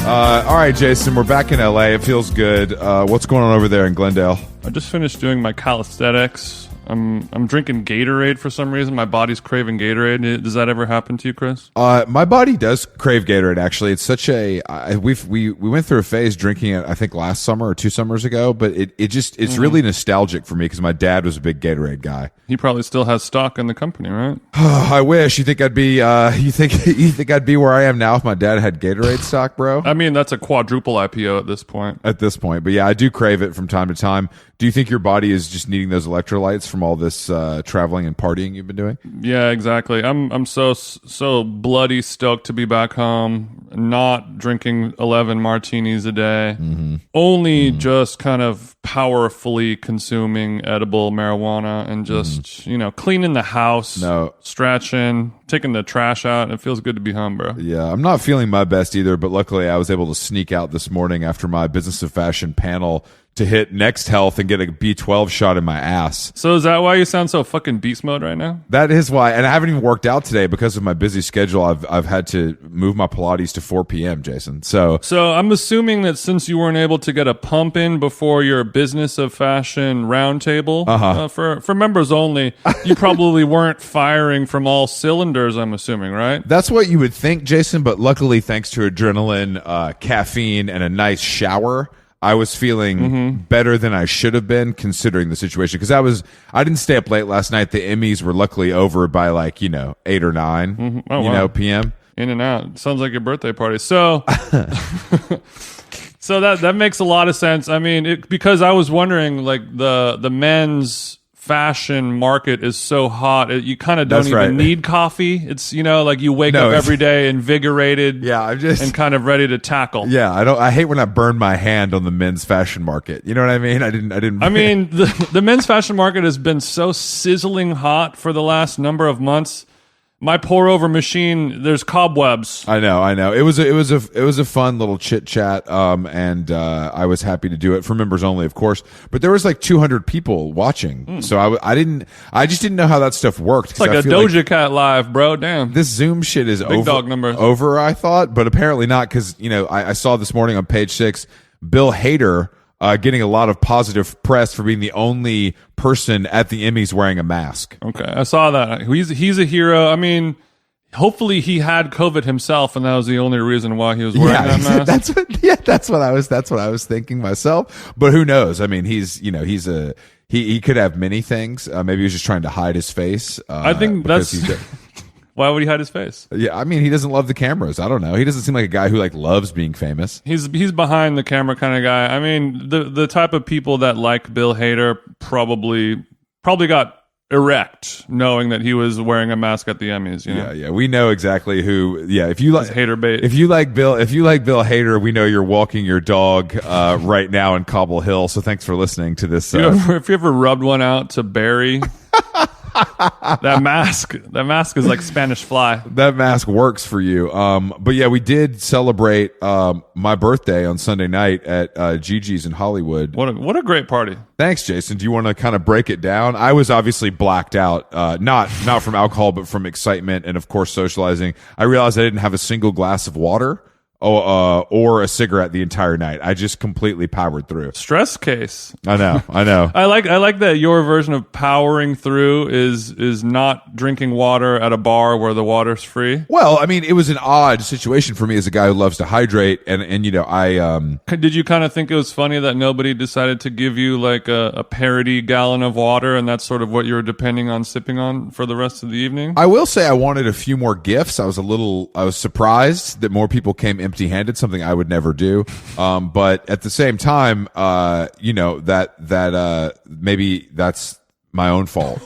All right, Jason, we're back in LA. It feels good. What's going on over there in Glendale? I just finished doing my calisthenics. I'm drinking Gatorade for some reason. My body's craving Gatorade. Does that ever happen to you, Chris? My body does crave Gatorade. Actually, it's such a we went through a phase drinking it. I think last summer or 2 summers ago. But it's really nostalgic for me because my dad was a big Gatorade guy. He probably still has stock in the company, right? I wish. You think I'd be? You think I'd be where I am now if my dad had Gatorade stock, bro? I mean, that's a quadruple IPO at this point. But yeah, I do crave it from time to time. Do you think your body is just needing those electrolytes from all this traveling and partying you've been doing? Yeah, exactly. I'm so bloody stoked to be back home, not drinking 11 martinis a day, only just kind of powerfully consuming edible marijuana and just cleaning the house, stretching, taking the trash out. It feels good to be home, bro. Yeah, I'm not feeling my best either, but luckily I was able to sneak out this morning after my Business of Fashion panel to hit Next Health and get a B12 shot in my ass. So is that why you sound so fucking beast mode right now? That is why. And I haven't even worked out today because of my busy schedule. I've had to move my Pilates to 4 p.m., Jason. So I'm assuming that since you weren't able to get a pump in before your Business of Fashion roundtable, for members only, you probably weren't firing from all cylinders, I'm assuming, right? That's what you would think, Jason. But luckily, thanks to adrenaline, caffeine, and a nice shower, I was feeling better than I should have been considering the situation because I didn't stay up late last night. The Emmys were luckily over by 8 or 9 p.m. In and out. Sounds like your birthday party. So so that makes a lot of sense. I mean, because I was wondering the men's fashion market is so hot, you kind of don't even need coffee. It's you wake up every day invigorated, and kind of ready to tackle. Yeah, I hate when I burn my hand on the men's fashion market. You know what I mean? I mean, the men's fashion market has been so sizzling hot for the last number of months. My pour over machine, there's cobwebs. I know. It was a fun little chit chat, and I was happy to do it for members only, of course. But there was 200 people watching, so I just didn't know how that stuff worked. It's like a Doja Cat live, bro. Damn, this Zoom shit is big dog numbers. Over. I thought, but apparently not, because I saw this morning on page 6, Bill Hader getting a lot of positive press for being the only person at the Emmys wearing a mask. Okay, I saw that. He's a hero. I mean, hopefully he had COVID himself, and that was the only reason why he was wearing that mask. That's what I was thinking myself. But who knows? I mean, he could have many things. Maybe he was just trying to hide his face. I think that's. Why would he hide his face? Yeah, I mean, he doesn't love the cameras. I don't know. He doesn't seem like a guy who loves being famous. He's behind the camera kind of guy. I mean, the type of people that like Bill Hader probably got erect knowing that he was wearing a mask at the Emmys. Yeah, we know exactly who. Yeah, if you like Hader bait. If you like Bill Hader, we know you're walking your dog right now in Cobble Hill. So thanks for listening to this. If you ever rubbed one out to Barry. That mask is like Spanish fly. That mask works for you. But yeah, we did celebrate my birthday on Sunday night at Gigi's in Hollywood. What a great party. Thanks, Jason. Do you want to kind of break it down? I was obviously blacked out, not from alcohol, but from excitement and of course socializing. I realized I didn't have a single glass of water. Or a cigarette the entire night. I just completely powered through. Stress case. I know. I like that your version of powering through is not drinking water at a bar where the water's free. Well, I mean, it was an odd situation for me as a guy who loves to hydrate, and I Did you kind of think it was funny that nobody decided to give you a parody gallon of water, and that's sort of what you were depending on sipping on for the rest of the evening? I will say I wanted a few more gifts. I was surprised that more people came empty-handed, something I would never do. But at the same time, that maybe that's my own fault,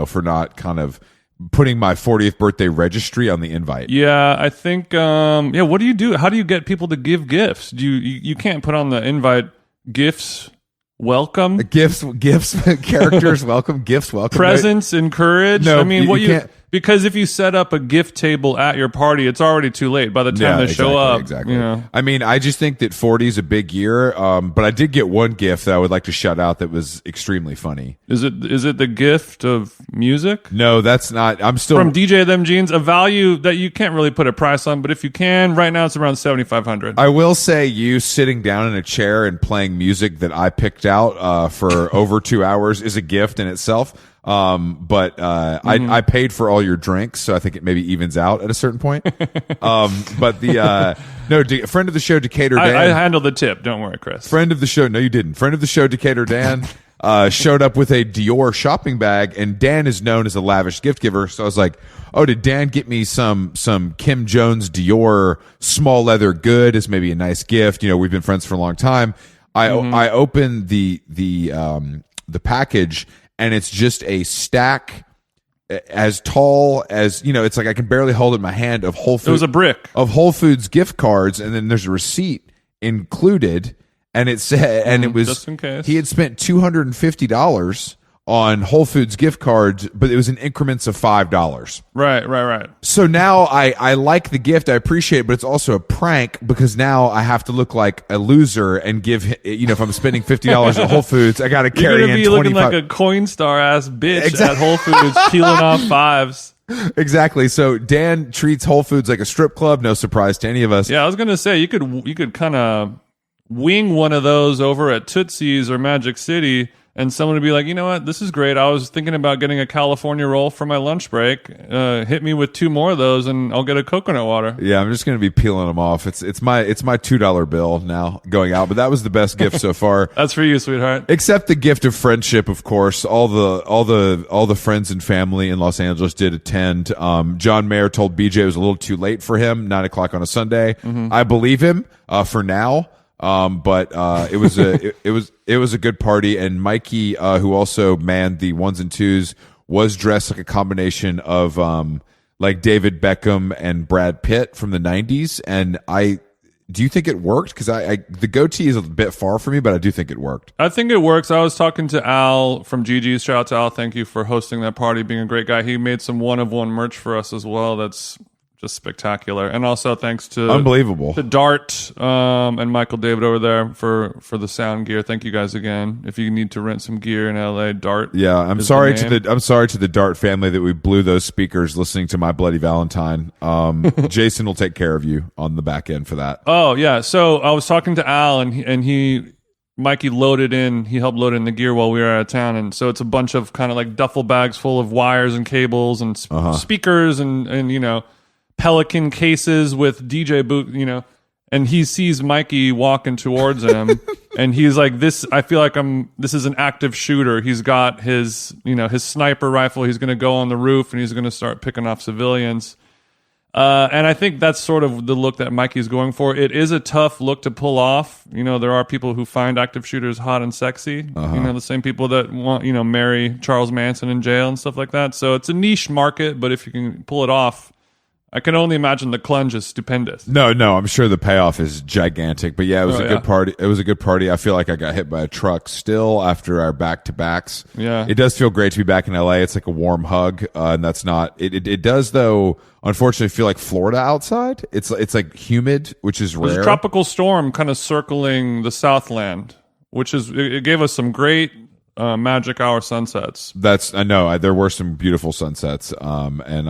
for not kind of putting my 40th birthday registry on the invite. Yeah, I think, what do you do? How do you get people to give gifts? You can't put on the invite gifts welcome. Gifts, characters welcome, gifts welcome. Presents encourage. No, I mean, Because if you set up a gift table at your party, it's already too late by the time they show up. Exactly. You know? I mean, I just think that 40 is a big year. But I did get one gift that I would like to shout out that was extremely funny. Is it the gift of music? No, that's not. I'm still From DJ Them Jeans, a value that you can't really put a price on, but if you can, right now it's around $7,500. I will say you sitting down in a chair and playing music that I picked out for over 2 hours is a gift in itself. But I paid for all your drinks, so I think it maybe evens out at a certain point. But friend of the show, Decatur Dan. I handled the tip. Don't worry, Chris. Friend of the show. No, you didn't. Friend of the show, Decatur Dan, showed up with a Dior shopping bag, and Dan is known as a lavish gift giver. So I was like, oh, did Dan get me some Kim Jones Dior small leather good as maybe a nice gift? You know, we've been friends for a long time. I opened the package, and it's just a stack as tall as, you know, it's like I can barely hold it in my hand of Whole Foods. It was a brick of Whole Foods gift cards, and then there's a receipt included, and it said, and it was just in case. He had spent $250 on Whole Foods gift cards, but it was in increments of $5. Right. So now I like the gift, I appreciate it, but it's also a prank because now I have to look like a loser and give, you know, if I'm spending $50 at Whole Foods, I got to carry in 25. You're gonna be looking like a Coinstar ass bitch at Whole Foods, peeling off fives. Exactly. So Dan treats Whole Foods like a strip club. No surprise to any of us. Yeah, I was gonna say you could kind of wing one of those over at Tootsie's or Magic City. And someone would be like, you know what, this is great. I was thinking about getting a California roll for my lunch break. Hit me with 2 more of those, and I'll get a coconut water. Yeah, I'm just going to be peeling them off. It's my $2 bill now going out, but that was the best gift so far. That's for you, sweetheart. Except the gift of friendship, of course. All the friends and family in Los Angeles did attend. John Mayer told BJ it was a little too late for him, 9:00 on a Sunday. I believe him for now. But it was a good party, and Mikey, who also manned the 1s and 2s, was dressed like a combination of like David Beckham and Brad Pitt from the 90s. And do you think it worked? Because the goatee is a bit far for me, but I do think it worked. I think it works. I was talking to Al from Gigi's. Shout out to Al. Thank you for hosting that party, being a great guy. He made some 1-of-1 merch for us as well. That's just spectacular. And also thanks to unbelievable to Dart and Michael David over there for the sound gear. Thank you guys again. If you need to rent some gear in LA, Dart. Yeah, I'm sorry to the Dart family that we blew those speakers listening to My Bloody Valentine. Jason will take care of you on the back end for that. Oh yeah. So I was talking to Al, and Mikey helped load in the gear while we were out of town, and so it's a bunch of kind of like duffel bags full of wires and cables and speakers and you know, Pelican cases with DJ boot, you know, and he sees Mikey walking towards him and he's like, I feel like this is an active shooter. He's got his sniper rifle. He's going to go on the roof and he's going to start picking off civilians. And I think that's sort of the look that Mikey's going for. It is a tough look to pull off. You know, there are people who find active shooters hot and sexy. You know, the same people that want, you know, marry Charles Manson in jail and stuff like that. So it's a niche market, but if you can pull it off, I can only imagine the clunge is stupendous. No, I'm sure the payoff is gigantic. But yeah, it was a good party. It was a good party. I feel like I got hit by a truck still after our back-to-backs. Yeah. It does feel great to be back in LA. It's like a warm hug. And that's not, it does though, unfortunately feel like Florida outside. It's like humid, which is rare. There's a tropical storm kind of circling the Southland, which is, it gave us some great magic hour sunsets. I know there were some beautiful sunsets, and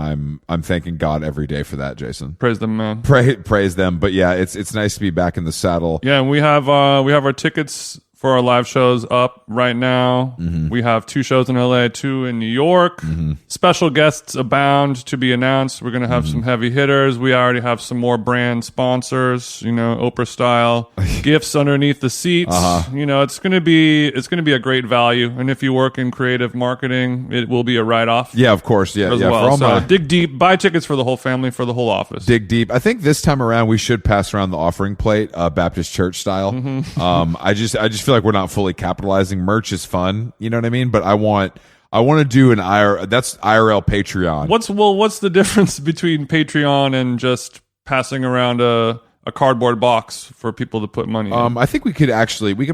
I'm thanking God every day for that, Jason. Praise them, man. Praise them. But yeah, it's nice to be back in the saddle. Yeah, and we have our tickets for our live shows up right now. We have 2 shows in LA, 2 in New York. Special guests abound to be announced. We're going to have some heavy hitters. We already have some more brand sponsors, you know, Oprah style gifts underneath the seats. You know, it's going to be a great value. And if you work in creative marketing, it will be a write-off. Yeah, of course. Yeah, yeah. Well. So dig deep, buy tickets for the whole family, for the whole office. Dig deep. I think this time around we should pass around the offering plate, Baptist church style. I just feel like we're not fully capitalizing. Merch is fun, you know what I mean? But I want to do that's IRL Patreon. What's the difference between Patreon and just passing around a a cardboard box for people to put money in. I think we could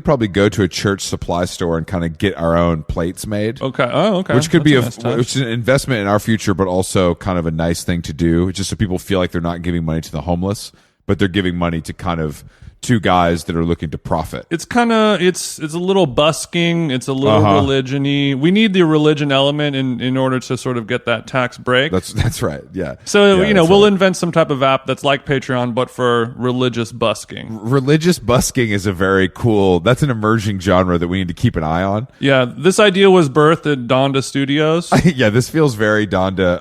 probably go to a church supply store and kind of get our own plates made. Okay. Oh, okay. Which could That's be a nice touch. which is an investment in our future, but also kind of a nice thing to do, just so people feel like they're not giving money to the homeless, but they're giving money to kind of two guys that are looking to profit. It's kind of it's a little busking. It's a little religion-y. We need the religion element in order to sort of get that tax break. That's right. Yeah. So Yeah, that's we'll right. invent some type of app that's like Patreon, but for religious busking. Religious busking is that's an emerging genre that we need to keep an eye on. Yeah, this idea was birthed at Donda Studios. Yeah, this feels very Donda.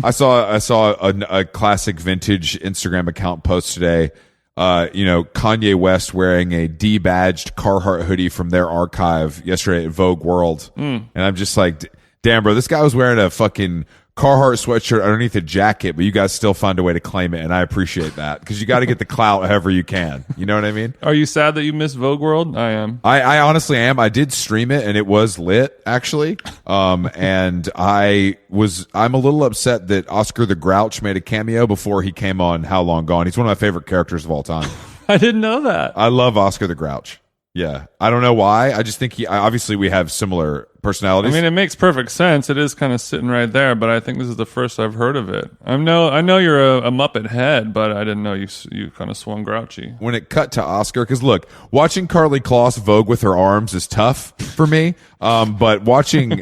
I saw a classic vintage Instagram account post today. Kanye West wearing a debadged Carhartt hoodie from their archive yesterday at Vogue World. And I'm just like, damn, bro, this guy was wearing a fucking Carhartt sweatshirt underneath a jacket, but you guys still find a way to claim it, and I appreciate that, because you got to get the clout however you can. You know what I mean? Are you sad that you missed Vogue World? I am. I honestly am. I did stream it, and it was lit, actually. And I'm a little upset that Oscar the Grouch made a cameo before he came on How Long Gone. He's one of my favorite characters of all time. I didn't know that. I love Oscar the Grouch. Yeah. I don't know why. I just think obviously we have similar personalities. I mean, it makes perfect sense. It is kind of sitting right there, but I think this is the first I've heard of it. I know you're a Muppet head, but I didn't know you kind of swung grouchy. When it cut to Oscar, because look, watching Carly Kloss vogue with her arms is tough for me. But watching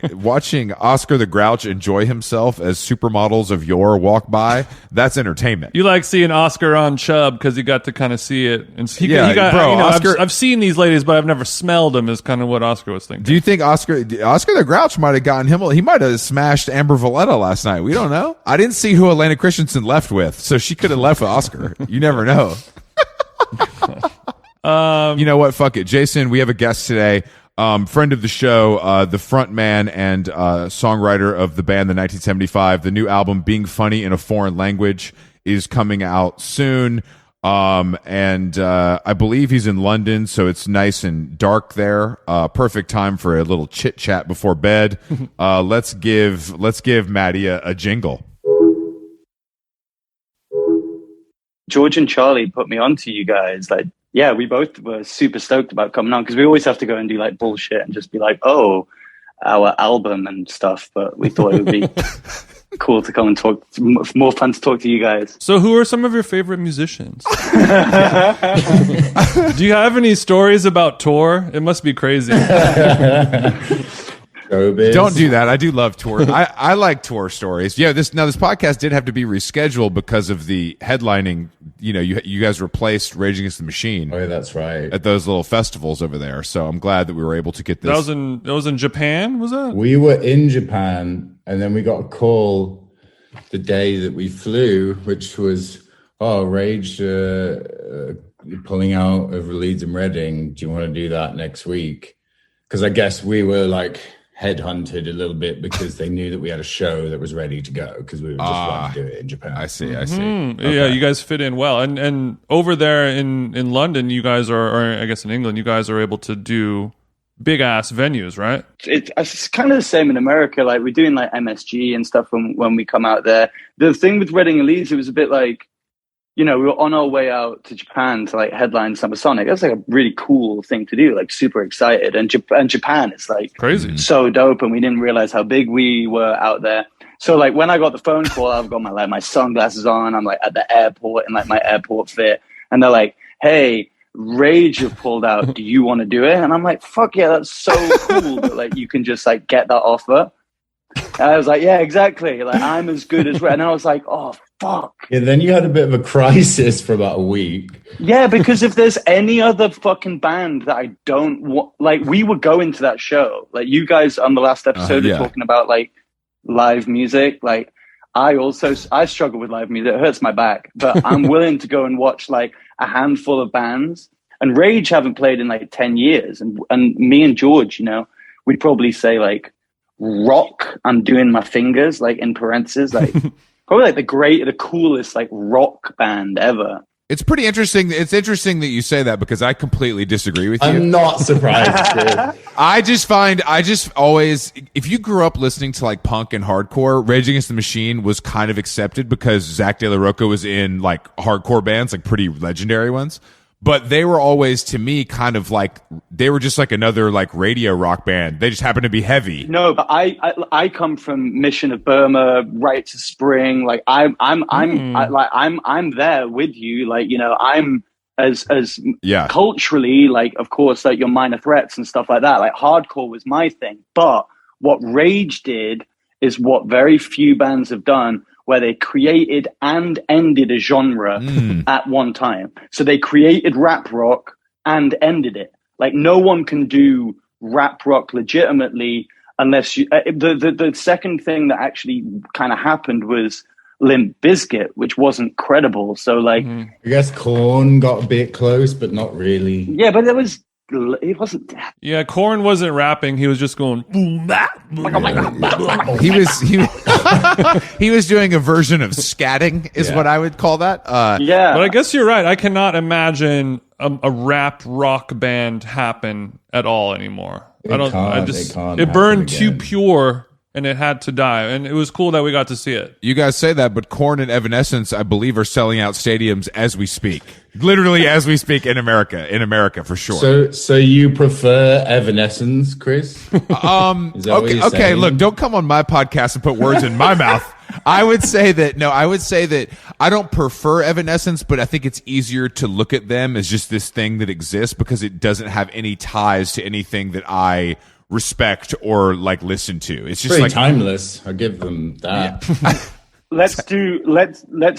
Oscar the Grouch enjoy himself as supermodels of yore walk by, that's entertainment. You like seeing Oscar on Chubb because you got to kind of see it. And Oscar, I've seen these ladies, but I've never smelled them. Is kind of what Oscar was thinking. Do you think Oscar the Grouch might have gotten him? He might have smashed Amber Valletta last night. We don't know. I didn't see who Elena Christensen left with, so she could have left with Oscar. You never know. You know what? Fuck it, Jason. We have a guest today. Friend of the show, the front man and songwriter of the band, the 1975. The new album, Being Funny in a Foreign Language, is coming out soon. I believe he's in London, so it's nice and dark there. Perfect time for a little chit chat before bed. Let's give Matty a jingle. George and Charlie put me onto you guys. Like, yeah, we both were super stoked about coming on, because we always have to go and do like bullshit and just be like, oh, our album and stuff. But we thought it would be cool to come and talk. More fun to talk to you guys. So who are some of your favorite musicians? Do you have any stories about tour? It must be crazy. Don't do that. I do love tour. I like tour stories. Yeah, this podcast did have to be rescheduled because of the headlining. You guys replaced Rage Against the Machine. Oh, yeah, that's right. At those little festivals over there. So I'm glad that we were able to get this. That was in Japan, was that? We were in Japan, and then we got a call the day that we flew, which was, Rage pulling out of Leeds and Reading. Do you want to do that next week? Because I guess we were like headhunted a little bit because they knew that we had a show that was ready to go, because we were just wanting to do it in Japan. I see. Okay. Yeah, you guys fit in well. And over there in London, you guys are, or I guess in England, you guys are able to do big ass venues, right? It's kind of the same in America. Like, we're doing like MSG and stuff when we come out there. The thing with Reading and Leeds, it was a bit like, we were on our way out to Japan to like headline Summer Sonic. That's like a really cool thing to do, like super excited. And Japan is like crazy, so dope. And we didn't realize how big we were out there. So like when I got the phone call, I've got my sunglasses on. I'm like at the airport in like my airport fit. And they're like, hey, Rage have pulled out. Do you want to do it? And I'm like, fuck yeah, that's so cool that like you can just like get that offer. And I was like, yeah, exactly. Like, I'm as good as Rage. And I was like, oh, fuck. Yeah, then you had a bit of a crisis for about a week. Yeah, because if there's any other fucking band that I don't want, like, we were going to that show. Like, you guys on the last episode are talking about like live music. Like, I struggle with live music. It hurts my back, but I'm willing to go and watch like a handful of bands. And Rage haven't played in like 10 years. And me and George, we'd probably say like rock. I'm doing my fingers like in parentheses, like probably like the coolest like rock band ever. It's pretty interesting. It's interesting that you say that because I completely disagree with you. I'm not surprised, Chris. I just always, if you grew up listening to like punk and hardcore, Rage Against the Machine was kind of accepted because Zach De La Rocha was in like hardcore bands, like pretty legendary ones. But they were always, to me, kind of like, they were just like another like radio rock band. They just happened to be heavy. No, but I come from Mission of Burma, Right to Spring. Like I'm there with you. Like, you know, I'm as culturally, like, of course, like your Minor Threats and stuff like that. Like hardcore was my thing. But what Rage did is what very few bands have done, where they created and ended a genre at one time. So they created rap rock and ended it. Like no one can do rap rock legitimately unless you. The second thing that actually kind of happened was Limp Bizkit, which wasn't credible. So like, I guess Korn got a bit close, but not really. Yeah, but it wasn't. Yeah, Korn wasn't rapping. He was just going boom, bah, boom, bah. He was doing a version of scatting, is what I would call that. Yeah, but I guess you're right. I cannot imagine a rap rock band happen at all anymore. It burned too pure. And it had to die. And it was cool that we got to see it. You guys say that, but Korn and Evanescence, I believe, are selling out stadiums as we speak. Literally as we speak in America. In America, for sure. So you prefer Evanescence, Chris? Is that what you're okay, saying? look, don't come on my podcast and put words in my mouth. I would say that I don't prefer Evanescence, but I think it's easier to look at them as just this thing that exists because it doesn't have any ties to anything that I respect or like listen to. It's just pretty like timeless. I'll give them that. Yeah. let's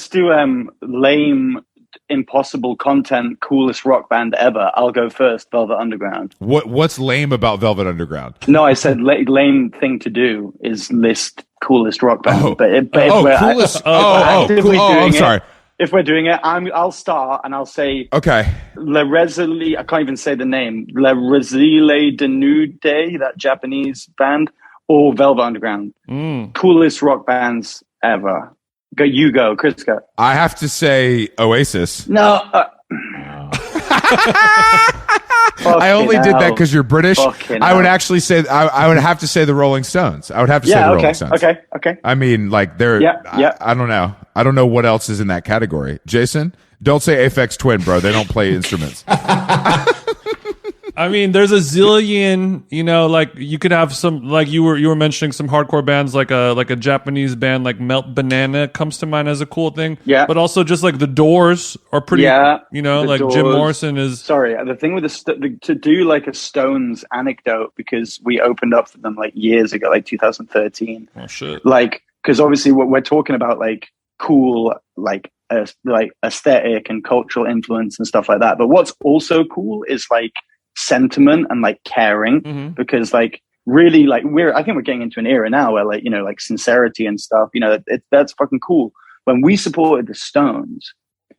do lame, impossible content, coolest rock band ever. I'll go first. Velvet Underground. What's lame about Velvet Underground? No, I said lame thing to do is list coolest rock band. I'm sorry. If we're doing it, I'll start and I'll say, okay, Le Resili. I can't even say the name. Le Resile de Nude, that Japanese band, or Velvet Underground. Coolest rock bands ever. Go, Chris. Go. I have to say Oasis. No. I only did that because you're British. I would actually say I would have to say the Rolling Stones. I would have to say the Rolling Stones. Okay. I mean, like they're. Yeah. I don't know. I don't know what else is in that category. Jason, don't say Aphex Twin, bro. They don't play instruments. I mean, there's a zillion, you know, like you could have some, like you were mentioning some hardcore bands, like a Japanese band like Melt Banana comes to mind as a cool thing. Yeah. But also just like the Doors are pretty, you know, like Doors. Jim Morrison is. Sorry, the thing with to do like a Stones anecdote, because we opened up for them like years ago, like 2013. Oh shit! Like, because obviously what we're talking about, like cool, like aesthetic and cultural influence and stuff like that. But what's also cool is like sentiment and like caring, because like really like I think we're getting into an era now where like, you know, like sincerity and stuff, you know, that's fucking cool. When we supported the Stones,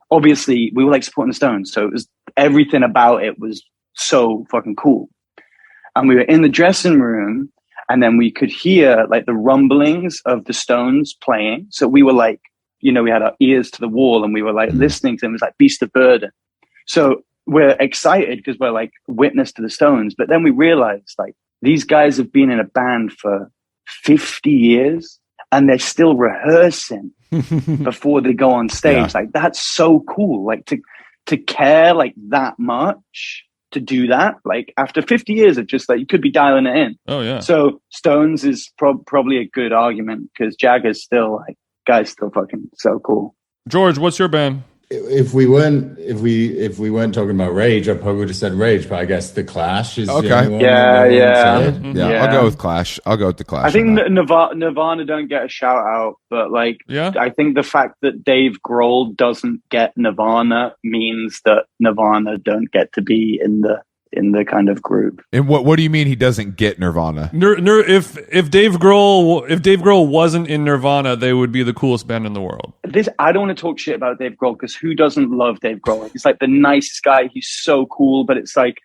obviously we were like supporting the Stones, so it was everything about it was so fucking cool. And we were in the dressing room and then we could hear like the rumblings of the Stones playing, so we were like, you know, we had our ears to the wall and we were like listening to them. It was like Beast of Burden. So we're excited because we're like witness to the Stones. But then we realized like these guys have been in a band for 50 years and they're still rehearsing before they go on stage. Yeah. Like that's so cool. Like to care like that much, to do that, like after 50 years of just like, you could be dialing it in. Oh yeah. So Stones is probably a good argument because Jagger's still like, guy's still fucking so cool. George, what's your band? If we weren't talking about Rage, I probably would have said Rage, but I guess The Clash is okay. The only one Yeah. I'll go with Clash. I'll go with The Clash. I think Nirvana don't get a shout out, but like, I think the fact that Dave Grohl doesn't get Nirvana means that Nirvana don't get to be in the kind of group. And what do you mean he doesn't get Nirvana? If Dave Grohl wasn't in Nirvana, they would be the coolest band in the world. I don't want to talk shit about Dave Grohl because who doesn't love Dave Grohl? He's like the nicest guy. He's so cool, but it's like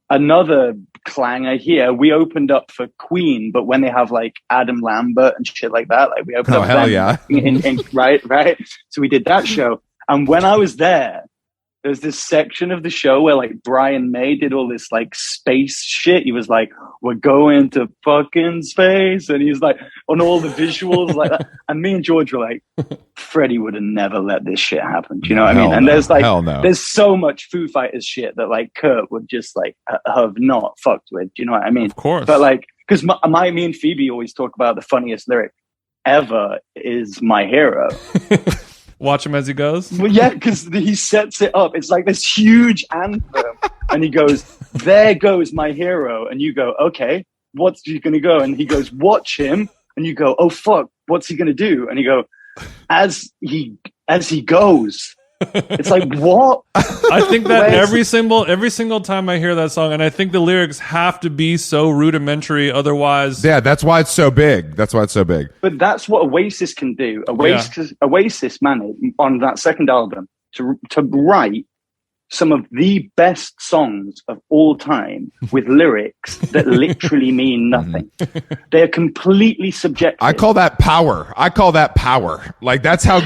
another clanger here. We opened up for Queen, but when they have like Adam Lambert and shit like that, like we opened up. Hell yeah! Right. So we did that show, and when I was there, there's this section of the show where like Brian May did all this like space shit. He was like, we're going to fucking space. And he was like on all the visuals like that. And me and George were like, Freddie would have never let this shit happen. Do you know what I mean? And there's like, there's so much Foo Fighters shit that like Kurt would just like have not fucked with. Do you know what I mean? Of course. But like, because me and Phoebe always talk about the funniest lyric ever is my hero. Watch him as he goes. Well, yeah, because he sets it up. It's like this huge anthem, and he goes, "There goes my hero," and you go, "Okay, what's he gonna go?" And he goes, "Watch him," and you go, "Oh fuck, what's he gonna do?" And he go, "As he goes." It's like, what? I think that every single time I hear that song, and I think the lyrics have to be so rudimentary, otherwise. Yeah, that's why it's so big. But that's what Oasis can do. Oasis managed on that second album to write some of the best songs of all time with lyrics that literally mean nothing. They're completely subjective. I call that power. Like that's how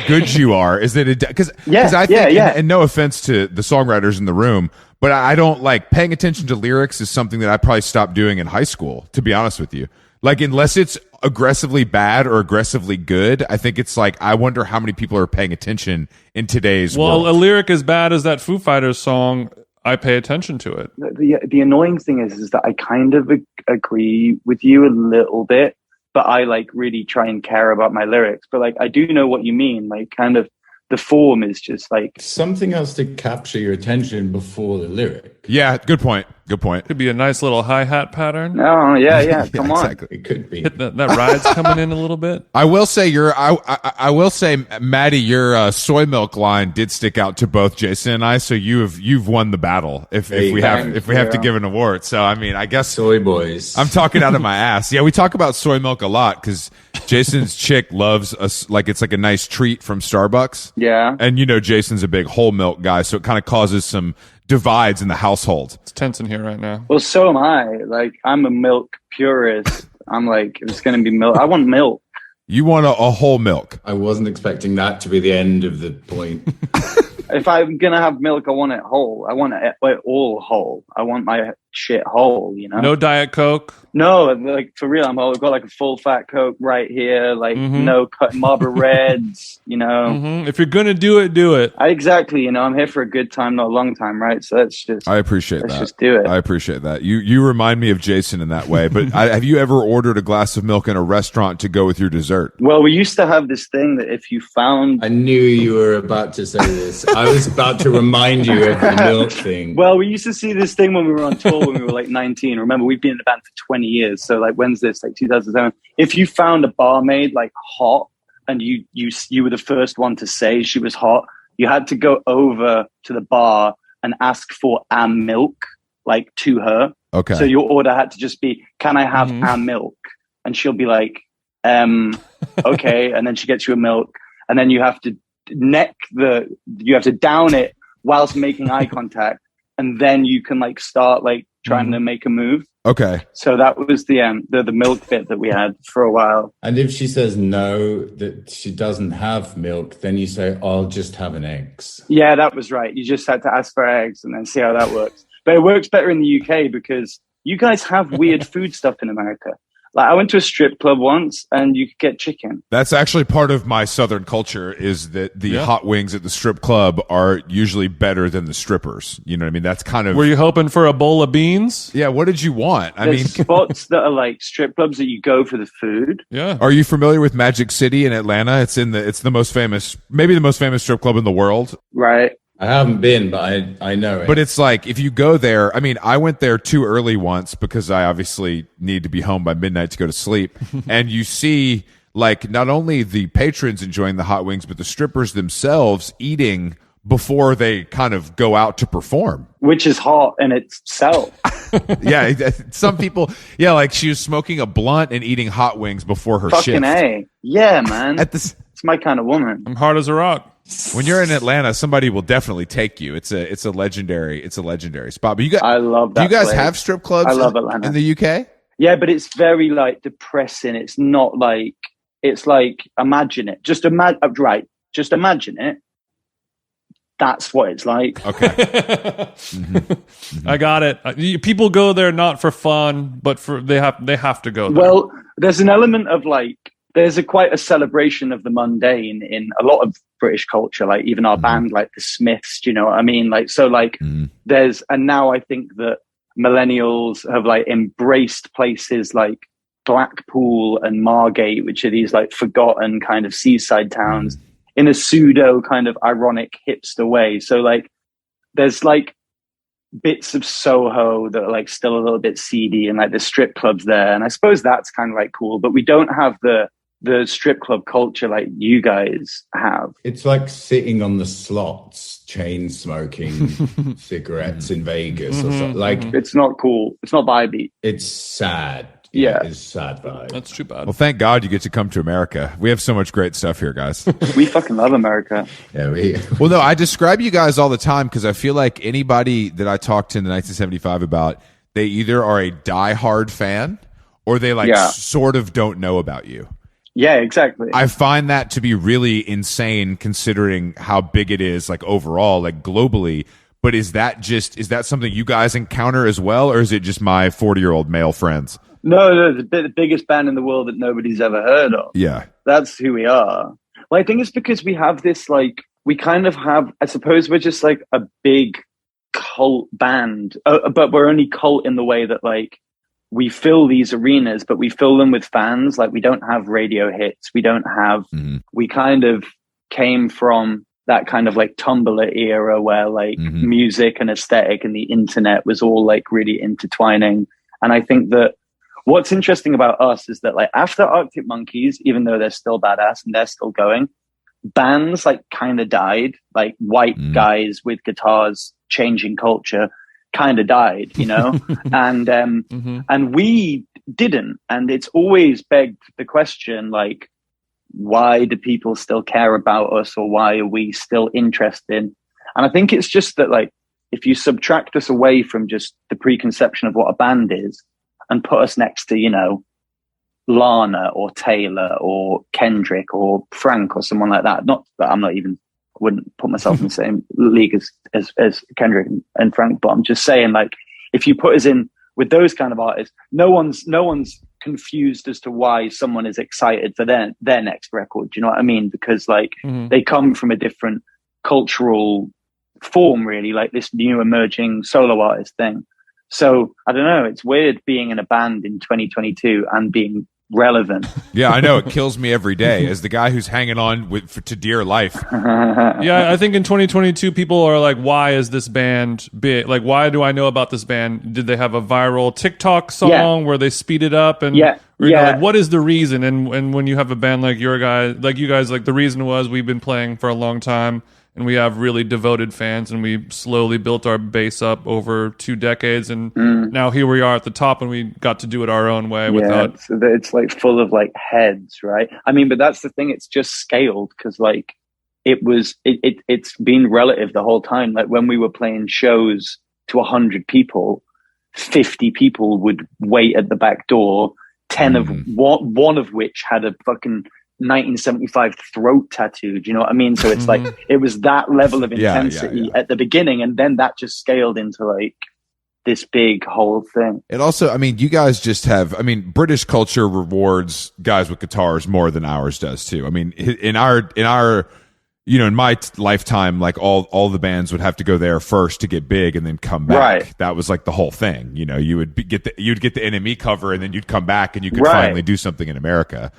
good you are. Is that because I think, and no offense to the songwriters in the room, but I don't like paying attention to lyrics is something that I probably stopped doing in high school, to be honest with you. Like, unless it's aggressively bad or aggressively good, I think it's like, I wonder how many people are paying attention in today's world. A lyric as bad as that Foo Fighters song, I pay attention to it. The annoying thing is that I kind of agree with you a little bit, but I like really try and care about my lyrics. But like, I do know what you mean. Like, kind of the form is just like something else to capture your attention before the lyric. Yeah, good point. Could be a nice little hi-hat pattern. Oh, yeah, come on. Exactly. It could be. That ride's coming in a little bit. I will say I will say, Matty, your soy milk line did stick out to both Jason and I. So you've won the battle. If we have to give an award. So I mean, I guess soy boys. I'm talking out of my ass. Yeah, we talk about soy milk a lot because Jason's chick loves us. Like it's like a nice treat from Starbucks. Yeah, and you know Jason's a big whole milk guy, so it kind of causes some divides in the household. It's tense in here right now. Well, so am I. Like, I'm a milk purist. I'm like, it's going to be milk. I want milk. You want a whole milk. I wasn't expecting that to be the end of the point. If I'm going to have milk, I want it whole. I want it all whole. I want my shit whole, you know? No Diet Coke? No, like, for real, I've got like a full fat Coke right here. Like, no cut Marlboro Reds, you know? If you're going to do it, do it. Exactly, you know, I'm here for a good time, not a long time, right? So let's just... I appreciate that. Let's just do it. I appreciate that. You remind me of Jason in that way. But have you ever ordered a glass of milk in a restaurant to go with your dessert? Well, we used to have this thing that if you found... I knew you were about to say this. I was about to remind you of the milk thing. Well, we used to see this thing when we were on tour when we were like 19. Remember, we've been in the band for 20 years. So like, when's this? Like 2007. If you found a barmaid like hot and you were the first one to say she was hot, you had to go over to the bar and ask for a milk, like to her. Okay. So your order had to just be, can I have a milk? And she'll be like, okay. And then she gets you a milk. And then you have to down it whilst making eye contact. And then you can like start like trying to make a move. Okay. So that was the milk bit that we had for a while. And if she says no, that she doesn't have milk, then you say, I'll just have an eggs. Yeah, that was right. You just had to ask for eggs and then see how that works. But it works better in the UK because you guys have weird food stuff in America. Like I went to a strip club once and you could get chicken. That's actually part of my Southern culture is that the hot wings at the strip club are usually better than the strippers. You know what I mean? That's kind of... Were you hoping for a bowl of beans? Yeah, what did you want? There's spots that are like strip clubs that you go for the food. Yeah. Are you familiar with Magic City in Atlanta? It's the most famous, maybe the most famous strip club in the world. Right. I haven't been, but I know it. But it's like, if you go there, I mean, I went there too early once because I obviously need to be home by midnight to go to sleep. And you see, like, not only the patrons enjoying the hot wings, but the strippers themselves eating before they kind of go out to perform. Which is hot in itself. Yeah, some people, like she was smoking a blunt and eating hot wings before her shift. Fucking A. Yeah, man. It's my kind of woman. I'm hard as a rock. When you're in Atlanta, somebody will definitely take you. It's a legendary spot. But I love that. Do you guys place. Have strip clubs? I love Atlanta. In the UK? Yeah, but it's very like depressing. It's not like, it's like, imagine it. Just imagine it. that's what it's like. Okay. I got it. People go there not for fun, but they have to go there. Well, there's an element of like, there's quite a celebration of the mundane in a lot of British culture, like even our band, like the Smiths, do you know what I mean? Like, so like and now I think that millennials have like embraced places like Blackpool and Margate, which are these like forgotten kind of seaside towns in a pseudo kind of ironic hipster way. So like, there's like bits of Soho that are like still a little bit seedy, and like the strip clubs there. And I suppose that's kind of like cool, but we don't have the strip club culture like you guys have. It's like sitting on the slots, chain smoking cigarettes in Vegas or something. Like, it's not cool. It's not vibey. It's sad. Yeah. It's sad vibe. That's too bad. Well, thank God you get to come to America. We have so much great stuff here, guys. We fucking love America. Yeah, Well, no, I describe you guys all the time because I feel like anybody that I talked to in the 1975 about, they either are a diehard fan or they like sort of don't know about you. Yeah, exactly. I find that to be really insane considering how big it is, like overall, like globally. But is that something you guys encounter as well, or is it just my 40-year-old male friends? No, the biggest band in the world that nobody's ever heard of. Yeah. That's who we are. Well, I think it's because we have this, like, we kind of have, I suppose we're just like a big cult band, but we're only cult in the way that, like, we fill these arenas, but we fill them with fans. Like, we don't have radio hits. We don't have, we kind of came from that kind of like Tumblr era where like music and aesthetic and the internet was all like really intertwining. And I think that what's interesting about us is that like after Arctic Monkeys, even though they're still badass and they're still going, bands like kind of died, like white guys with guitars changing culture kind of died, you know? And we didn't. And it's always begged the question, like, why do people still care about us, or why are we still interested? And I think it's just that, like, if you subtract us away from just the preconception of what a band is and put us next to, you know, Lana or Taylor or Kendrick or Frank or someone like that, not that wouldn't put myself in the same league as Kendrick and Frank, but I'm just saying, like, if you put us in with those kind of artists, no one's confused as to why someone is excited for their next record. Do you know what I mean? Because like they come from a different cultural form, really, like this new emerging solo artist thing. So I don't know. It's weird being in a band in 2022 and being relevant. Yeah, I know. It kills me every day as the guy who's hanging on to dear life. Yeah, I think in 2022, people are like, why is this band big? Like, why do I know about this band? Did they have a viral TikTok song where they speed it up? And like, what is the reason? And when you have a band like you guys, like the reason was we've been playing for a long time and we have really devoted fans, and we slowly built our base up over 2 decades, and now here we are at the top, and we got to do it our own way without. It's like full of like heads, right? I mean, but that's the thing. It's just scaled because like it's been relative the whole time. Like when we were playing shows to 100 people, 50 people would wait at the back door. 10 of one of which had a fucking 1975 throat tattoo. Do you know what I mean? So it's like it was that level of intensity at the beginning, and then that just scaled into like this big whole thing. It also, I mean, you guys just have, I mean, British culture rewards guys with guitars more than ours does too. I mean, in our you know, in my lifetime, like all the bands would have to go there first to get big and then come back. Right. That was like the whole thing. You know, you'd get the NME cover and then you'd come back and you could finally do something in America.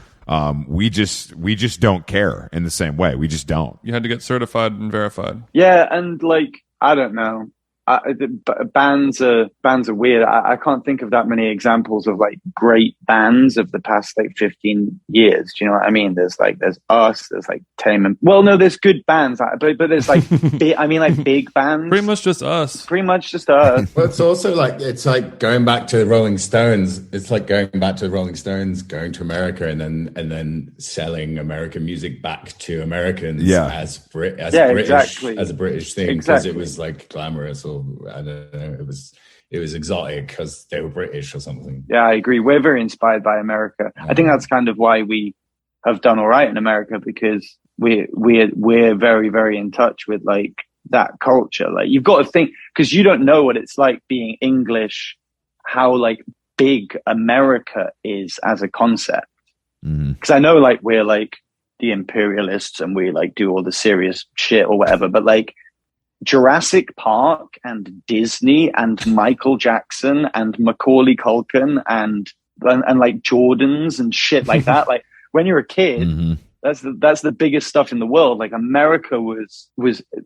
We just don't care in the same way. We just don't. You had to get certified and verified. Yeah, and like I don't know. Bands are weird. I can't think of that many examples of like great bands of the past like 15 years. Do you know what I mean? There's us. There's like Tame Impala. Well, no, there's good bands, but there's like big bands. Pretty much just us. Well, it's also like going back to the Rolling Stones. It's like going back to the Rolling Stones, going to America, and then selling American music back to Americans as British as a British thing, because it was like glamorous. I don't know. It was exotic because they were British or something. Yeah, I agree. We're very inspired by America. I think that's kind of why we have done all right in America, because we're very, very in touch with like that culture. Like you've got to think, because you don't know what it's like being English, how like big America is as a concept. Because I know like we're like the imperialists and we like do all the serious shit or whatever, but like Jurassic Park and Disney and Michael Jackson and Macaulay Culkin and like Jordans and shit like that. Like when you're a kid, that's the biggest stuff in the world. Like America was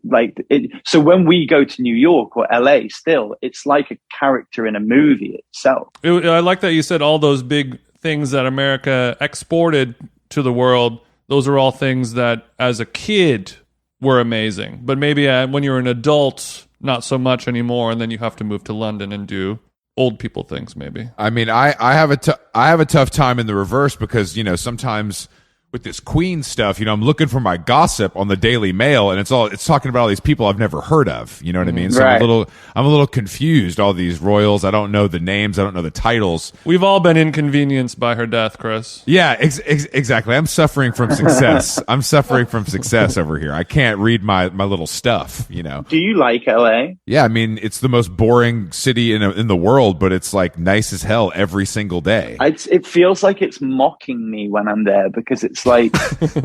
like it. So when we go to New York or LA, still, it's like a character in a movie itself. I like that you said all those big things that America exported to the world. Those are all things that as a kid were amazing, but maybe when you're an adult, not so much anymore. And then you have to move to London and do old people things. Maybe. I mean, I have a tough time in the reverse because, you know, sometimes with this Queen stuff, you know, I'm looking for my gossip on the Daily Mail, and it's talking about all these people I've never heard of. You know what I mean? So right. I'm a little confused. All these royals, I don't know the names, I don't know the titles. We've all been inconvenienced by her death, Chris. Yeah, exactly. I'm suffering from success. I'm suffering from success over here. I can't read my little stuff. You know? Do you like LA? Yeah, I mean, it's the most boring city in the world, but it's like nice as hell every single day. It feels like it's mocking me when I'm there because it's like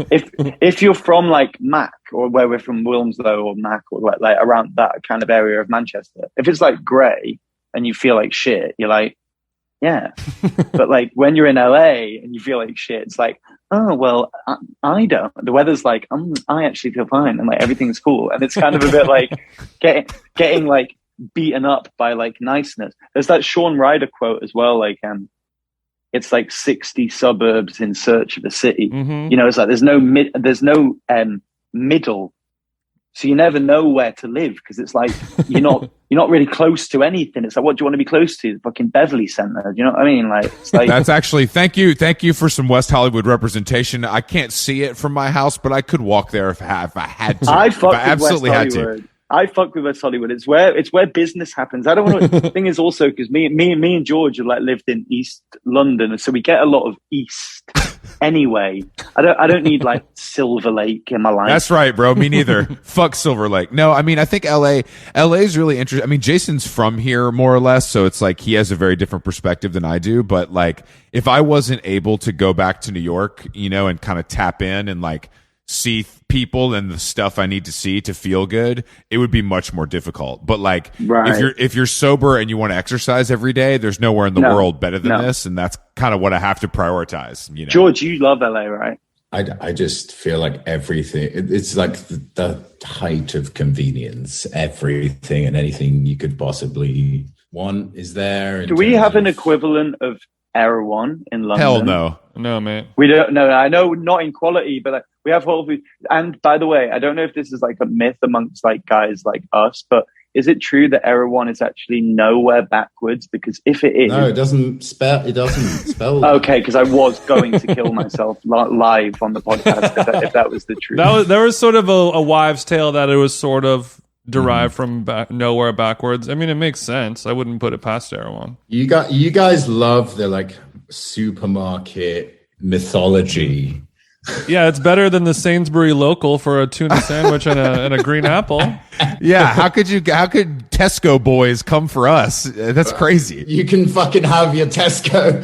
if you're from like Mac or where we're from, Wilmslow or Mac or like around that kind of area of Manchester, if it's like grey and you feel like shit, you're like, yeah. But like when you're in LA and you feel like shit, it's like, oh well, I don't. The weather's like, I actually feel fine and like everything's cool, and it's kind of a bit like getting like beaten up by like niceness. There's that Shaun Ryder quote as well, like it's like 60 suburbs in search of a city. You know, it's like there's no middle, so you never know where to live because it's like you're not really close to anything. It's like, what do you want to be close to? The fucking Beverly Center. Do you know what I mean? Like, it's like that's actually thank you for some West Hollywood representation. I can't see it from my house, but I could walk there if I had to. I absolutely had to. I fuck with West Hollywood. It's where business happens. I don't want to. The thing is also because me and George have like lived in East London, so we get a lot of East anyway. I don't need like Silver Lake in my life. That's right, bro. Me neither. Fuck Silver Lake. No, I mean I think LA is really interesting. I mean Jason's from here more or less, so it's like he has a very different perspective than I do. But like if I wasn't able to go back to New York, you know, and kind of tap in and like see people and the stuff I need to see to feel good, it would be much more difficult. But like if you're sober and you want to exercise every day, there's nowhere in the world better than this, and that's kind of what I have to prioritize, you know. George, you love LA, right? I just feel like everything, it's like the height of convenience. Everything and anything you could possibly want is there. Do we have an equivalent of Erewhon in London? Hell no. No, mate. We don't know. I know not in quality, but like, we have Whole Foods. And by the way, I don't know if this is like a myth amongst like guys like us, but is it true that Erewhon is actually nowhere backwards? Because if it is, no, it doesn't spell. It doesn't spell. Okay, because I was going to kill myself live on the podcast if that was the truth. There was sort of a wives' tale that it was sort of derived from nowhere backwards. I mean, it makes sense. I wouldn't put it past Erewhon. You guys love the like supermarket mythology. Yeah, it's better than the Sainsbury local for a tuna sandwich and a green apple. Yeah, how could Tesco boys come for us? That's crazy. You can fucking have your Tesco.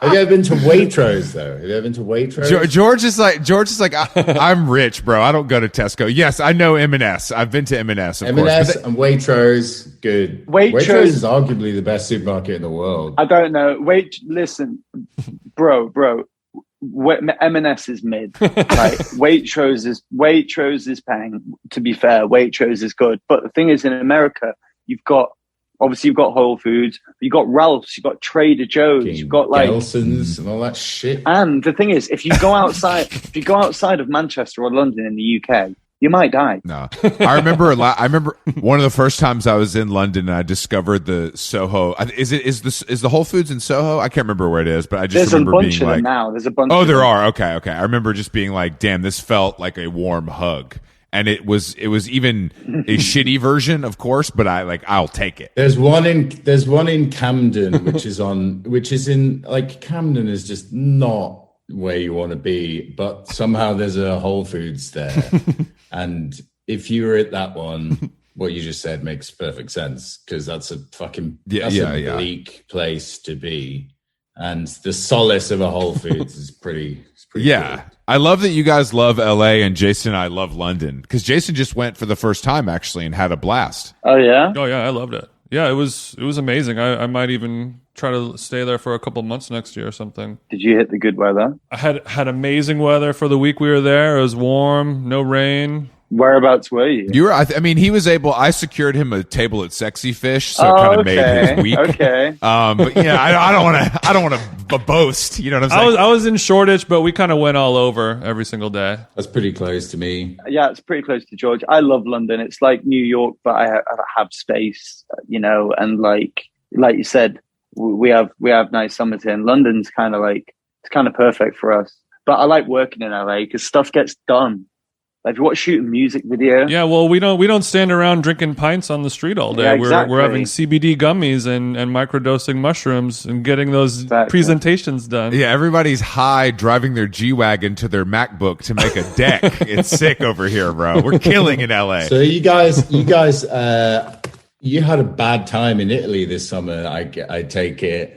Have you ever been to Waitrose though? Have you ever been to Waitrose? George is like, I'm rich, bro. I don't go to Tesco. Yes, I know M&S. I've been to M&S, of course. M&S and Waitrose, good. Waitrose is arguably the best supermarket in the world. I don't know. Listen, bro. M&S is mid. Like Waitrose is paying. To be fair, Waitrose is good. But the thing is, in America, you've got Whole Foods, you've got Ralph's, you've got Trader Joe's, you've got like Gelson's and all that shit. And the thing is, if you go outside of Manchester or London in the UK, you might die. No, I remember one of the first times I was in London and I discovered the Soho. Is the Whole Foods in Soho? I can't rember where it is, but I just remember being like, there's a bunch. Oh, there are. Okay. I remember just being like, damn, this felt like a warm hug. And it was even a shitty version, of course, but I'll take it. There's one in Camden, which is in like Camden is just not where you want to be, but somehow there's a Whole Foods there. And if you were at that one, what you just said makes perfect sense, because that's a fucking bleak place to be. And the solace of a Whole Foods is pretty cool. I love that you guys love LA and Jason and I love London, because Jason just went for the first time actually and had a blast. Oh yeah? Oh yeah, I loved it. Yeah, it was amazing. I might even try to stay there for a couple months next year or something. Did you hit the good weather? I had amazing weather for the week we were there. It was warm, no rain. Whereabouts were you? You were. I mean, he was able. I secured him a table at Sexy Fish, so it kind of made his week. Okay. But yeah, I don't want to boast. You know what I'm saying? I was in Shoreditch, but we kind of went all over every single day. That's pretty close to me. Yeah, it's pretty close to George. I love London. It's like New York, but I have space, and like you said, we have nice summers here. And London's kind of perfect for us. But I like working in LA because stuff gets done. Like if you want to shoot a music video. Yeah, well, we don't stand around drinking pints on the street all day. Yeah, exactly. We're having CBD gummies and microdosing mushrooms and getting those presentations done. Yeah, everybody's high driving their G-Wagon to their MacBook to make a deck. It's sick over here, bro. We're killing in LA. So you guys, you had a bad time in Italy this summer, I take it.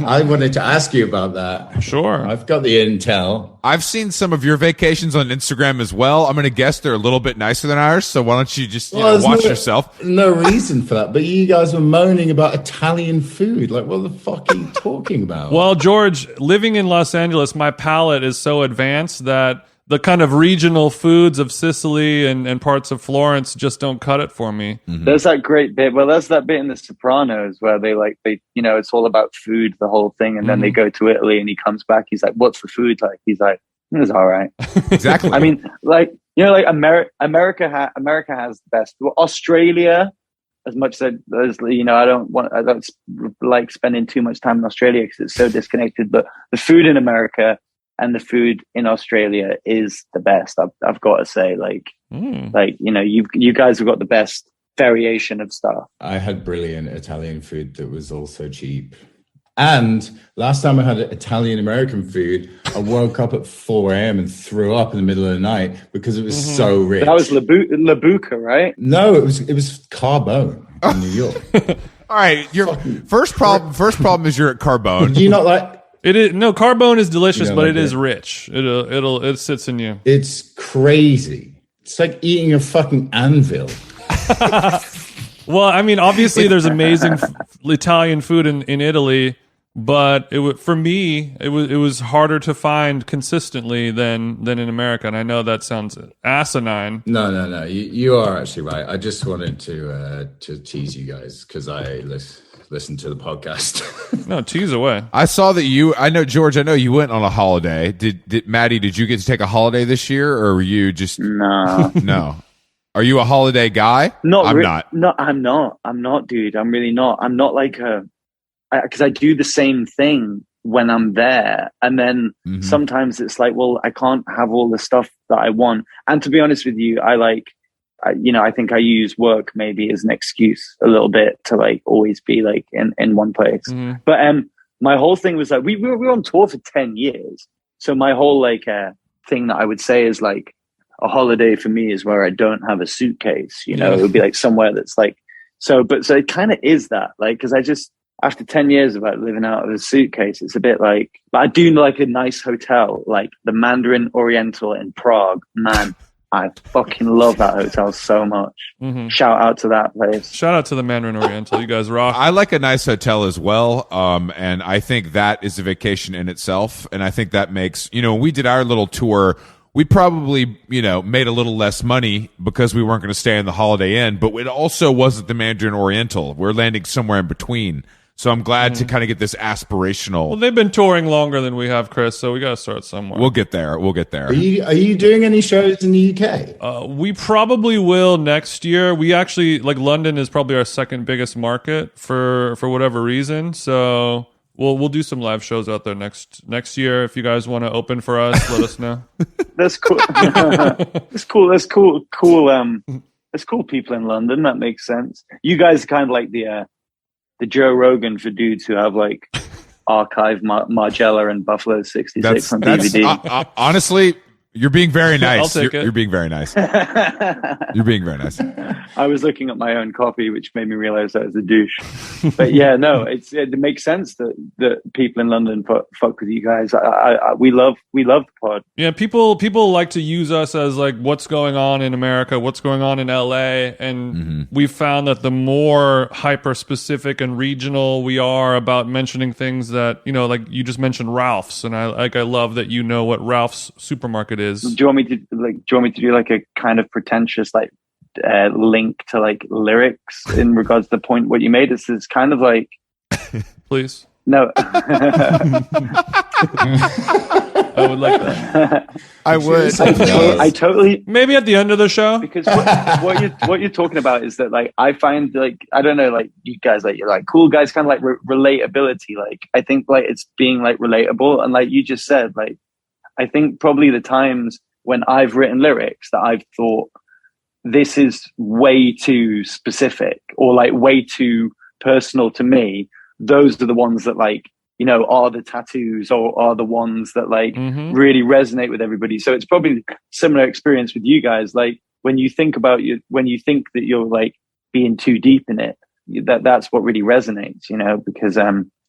I wanted to ask you about that. Sure. I've got the intel. I've seen some of your vacations on Instagram as well. I'm going to guess they're a little bit nicer than ours, so why don't you just watch yourself? No reason for that, but you guys were moaning about Italian food. Like, what the fuck are you talking about? Well, George, living in Los Angeles, my palate is so advanced that the kind of regional foods of Sicily and parts of Florence just don't cut it for me. Mm-hmm. There's that great bit. Well, there's that bit in The Sopranos where they it's all about food, the whole thing. And then they go to Italy and he comes back. He's like, what's the food like? He's like, it's all right. Exactly. I mean, America has the best. Well, Australia, as much as I don't like spending too much time in Australia because it's so disconnected, but the food in America and the food in Australia is the best. I've got to say, you guys have got the best variation of stuff. I had brilliant Italian food that was also cheap. And last time I had Italian American food, I woke up at 4 a.m. and threw up in the middle of the night because it was so rich. That was Labuca, right? No, it was Carbone in New York. All right, your first problem is you're at Carbone. Do you not like? It is Carbone is delicious, but it is rich. It sits in you. It's crazy. It's like eating a fucking anvil. Well, I mean, obviously there's amazing Italian food in Italy, but for me it was harder to find consistently than in America. And I know that sounds asinine. No. You are actually right. I just wanted to tease you guys because I listen to the podcast. No, tease away. I saw that George, I know you went on a holiday. Did Matty, did you get to take a holiday this year, or were you just... No. No. Are you a holiday guy? I'm not. No, I'm not, dude. I'm really not. I'm not like because I do the same thing when I'm there. And then sometimes it's like, well, I can't have all the stuff that I want. And to be honest with you, I think I use work maybe as an excuse a little bit to like always be like in one place. Mm-hmm. But my whole thing was like we were on tour for 10 years. So my whole thing that I would say is like a holiday for me is where I don't have a suitcase. It would be like somewhere that's like so it kind of is that because I just after 10 years of living out of a suitcase, it's a bit like I do like a nice hotel like the Mandarin Oriental in Prague, man. I fucking love that hotel so much. Mm-hmm. Shout out to that place. Shout out to the Mandarin Oriental. You guys rock. I like a nice hotel as well. And I think that is a vacation in itself. And I think that makes, when we did our little tour, we probably, made a little less money because we weren't going to stay in the Holiday Inn, but it also wasn't the Mandarin Oriental. We're landing somewhere in between. So I'm glad to kind of get this aspirational. Well, they've been touring longer than we have, Chris, so we got to start somewhere. We'll get there. Are you doing any shows in the UK? We probably will next year. We actually, London is probably our second biggest market for whatever reason. So we'll do some live shows out there next year. If you guys want to open for us, let us know. That's cool. That's cool. That's cool. There's cool people in London. That makes sense. You guys are kind of like the Joe Rogan for dudes who have archive Margiela and Buffalo 66 on DVD. Honestly, You're being very nice. I'll take it. You're being very nice. You're being very nice. I was looking at my own copy, which made me realize I was a douche. But yeah, no, it makes sense that people in London fuck with you guys. We love the pod. Yeah, people like to use us as like what's going on in America, what's going on in LA, and we've found that the more hyper specific and regional we are about mentioning things that, you know, like you just mentioned Ralph's, and I love that you know what Ralph's supermarket is. Do you want me to do like a kind of pretentious like link to like lyrics in regards to the point what you made? This is kind of like, please. No. I would like that. I would. I totally. Maybe at the end of the show. Because what you're talking about is that like I find like I don't know, like you guys like you're like cool guys, kind of like relatability. Like I think like it's being like relatable, and like you just said, like I think probably the times when I've written lyrics that I've thought this is way too specific or like way too personal to me, those are the ones that like, you know, are the tattoos or are the ones that like really resonate with everybody. So it's probably similar experience with you guys. Like when you think when you think that you're like being too deep in it, that's what really resonates, you know, because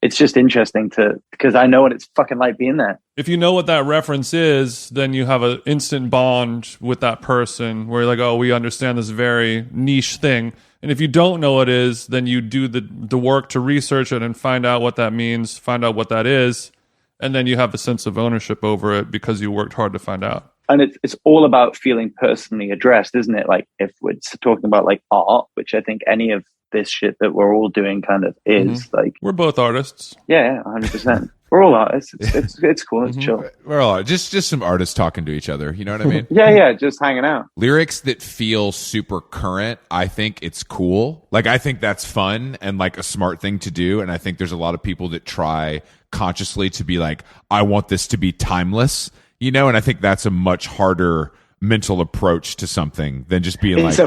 it's just interesting because I know what it's fucking like being there. If you know what that reference is, then you have an instant bond with that person where you're like, oh, we understand this very niche thing. And if you don't know what it is, then you do the work to research it and find out what that means, find out what that is, and then you have a sense of ownership over it because you worked hard to find out. And it's all about feeling personally addressed, isn't it? Like if we're talking about like art, which I think any of this shit that we're all doing kind of is like. We're both artists. Yeah, 100%. We're all artists. It's cool. It's chill. We're all just some artists talking to each other. You know what I mean? Yeah, just hanging out. Lyrics that feel super current, I think it's cool. Like I think that's fun and like a smart thing to do. And I think there's a lot of people that try consciously to be like, I want this to be timeless, you know. And I think that's a much harder mental approach to something than just being that's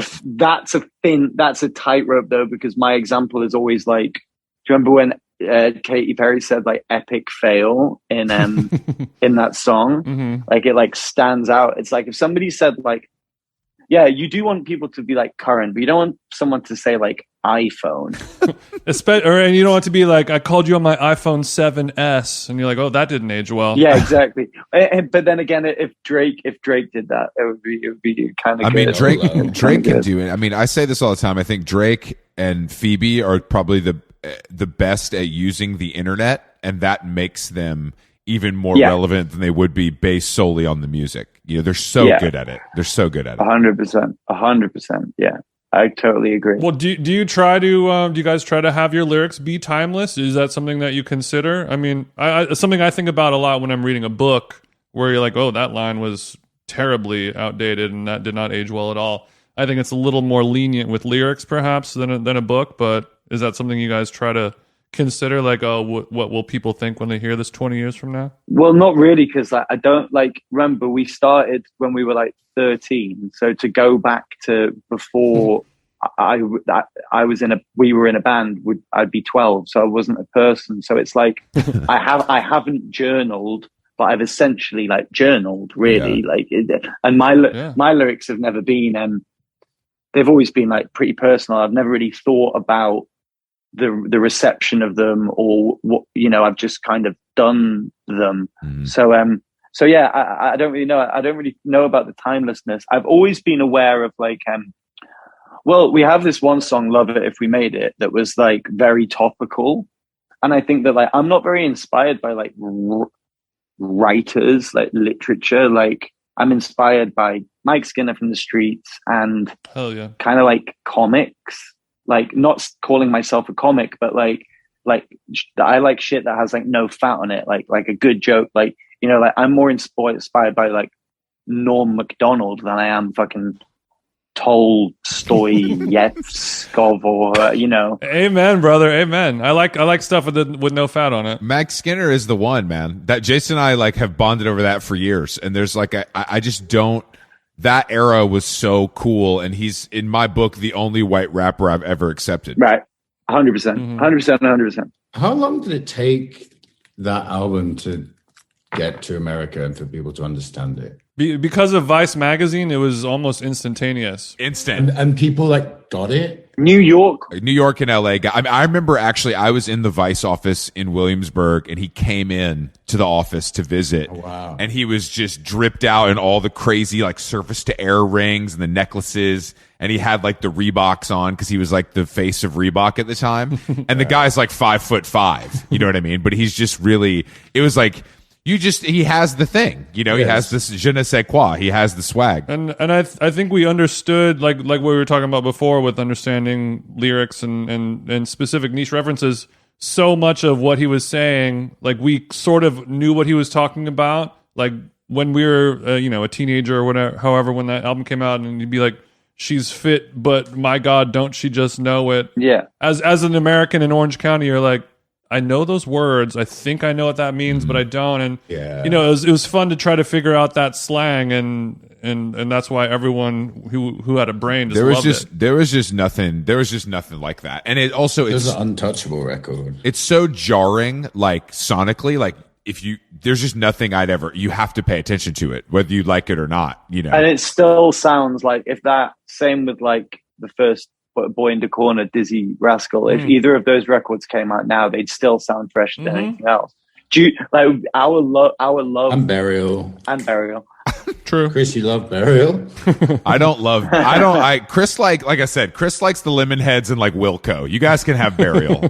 a tightrope though, because my example is always like, do you remember when Katy Perry said like epic fail in in that song? Like it like stands out. It's like if somebody said like, yeah, you do want people to be like current, but you don't want someone to say like iPhone. And you don't want to be like, I called you on my iPhone 7S, and you're like, oh, that didn't age well. Yeah, exactly. But then again, if Drake did that, it would be kind of. I mean, Drake can do it. I mean, I say this all the time. I think Drake and Phoebe are probably the best at using the internet, and that makes them even more relevant than they would be based solely on the music. You know, they're so good at it. They're so good at it. 100%. Yeah, I totally agree. Well, do you try to do you guys try to have your lyrics be timeless? Is that something that you consider? I mean, something I think about a lot when I'm reading a book where you're like, oh, that line was terribly outdated and that did not age well at all. I think it's a little more lenient with lyrics perhaps than a book, but is that something you guys try to consider, like, oh, what will people think when they hear this 20 years from now? Well, not really, because like, I don't like remember we started when we were like 13, so to go back to before we were in a band, I'd be 12, so I wasn't a person. So it's like I haven't journaled, but I've essentially like journaled really, and my lyrics have never been they've always been like pretty personal. I've never really thought about the reception of them or what, you know, I've just kind of done them. So yeah, I don't really know. I don't really know about the timelessness. I've always been aware of like, well, we have this one song, Love It If We Made It, that was like very topical. And I think that like, I'm not very inspired by like writers, like literature. Like I'm inspired by Mike Skinner from the Streets and kind of like comics. Like not calling myself a comic, but like I like shit that has like no fat on it, like a good joke. Like, you know, like I'm more inspired by like Norm Macdonald than I am fucking Tolstoyevskov or you know. Amen, brother. Amen. I like stuff with no fat on it. Max Skinner is the one, man. That Jason and I like have bonded over that for years, and there's like I just don't. That era was so cool, and he's, in my book, the only white rapper I've ever accepted. Right. 100%. 100%. How long did it take that album to get to America and for people to understand it? Because of Vice magazine, it was almost instantaneous. Instant. And people like got it. New York and LA guy. I mean, I remember actually I was in the Vice office in Williamsburg and he came in to the office to visit. Oh, wow. And he was just dripped out in all the crazy like surface to air rings and the necklaces. And he had like the Reeboks on because he was like the face of Reebok at the time. And the guy's like 5'5", you know what I mean? But he's just really, it was like, he has the thing, you know, He has this je ne sais quoi. He has the swag. And I think we understood, like what we were talking about before with understanding lyrics and specific niche references, so much of what he was saying, like we sort of knew what he was talking about. Like when we were, a teenager or whatever, however, when that album came out and you'd be like, she's fit, but my God, don't she just know it? Yeah. As an American in Orange County, you're like, I know those words. I think I know what that means, but I don't. And it was fun to try to figure out that slang, and that's why everyone who had a brain just loved it. There was just nothing like that. And it also it's an untouchable record. It's so jarring, like sonically, like there's just nothing you have to pay attention to it, whether you like it or not, you know. And it still sounds like if that same with like the first Boy in the Corner, Dizzy Rascal. If either of those records came out now, they'd still sound fresher than anything else. Do you, like our love and Burial. True. Chris, you love Burial? Chris like I said, Chris likes the Lemonheads and like Wilco. You guys can have Burial.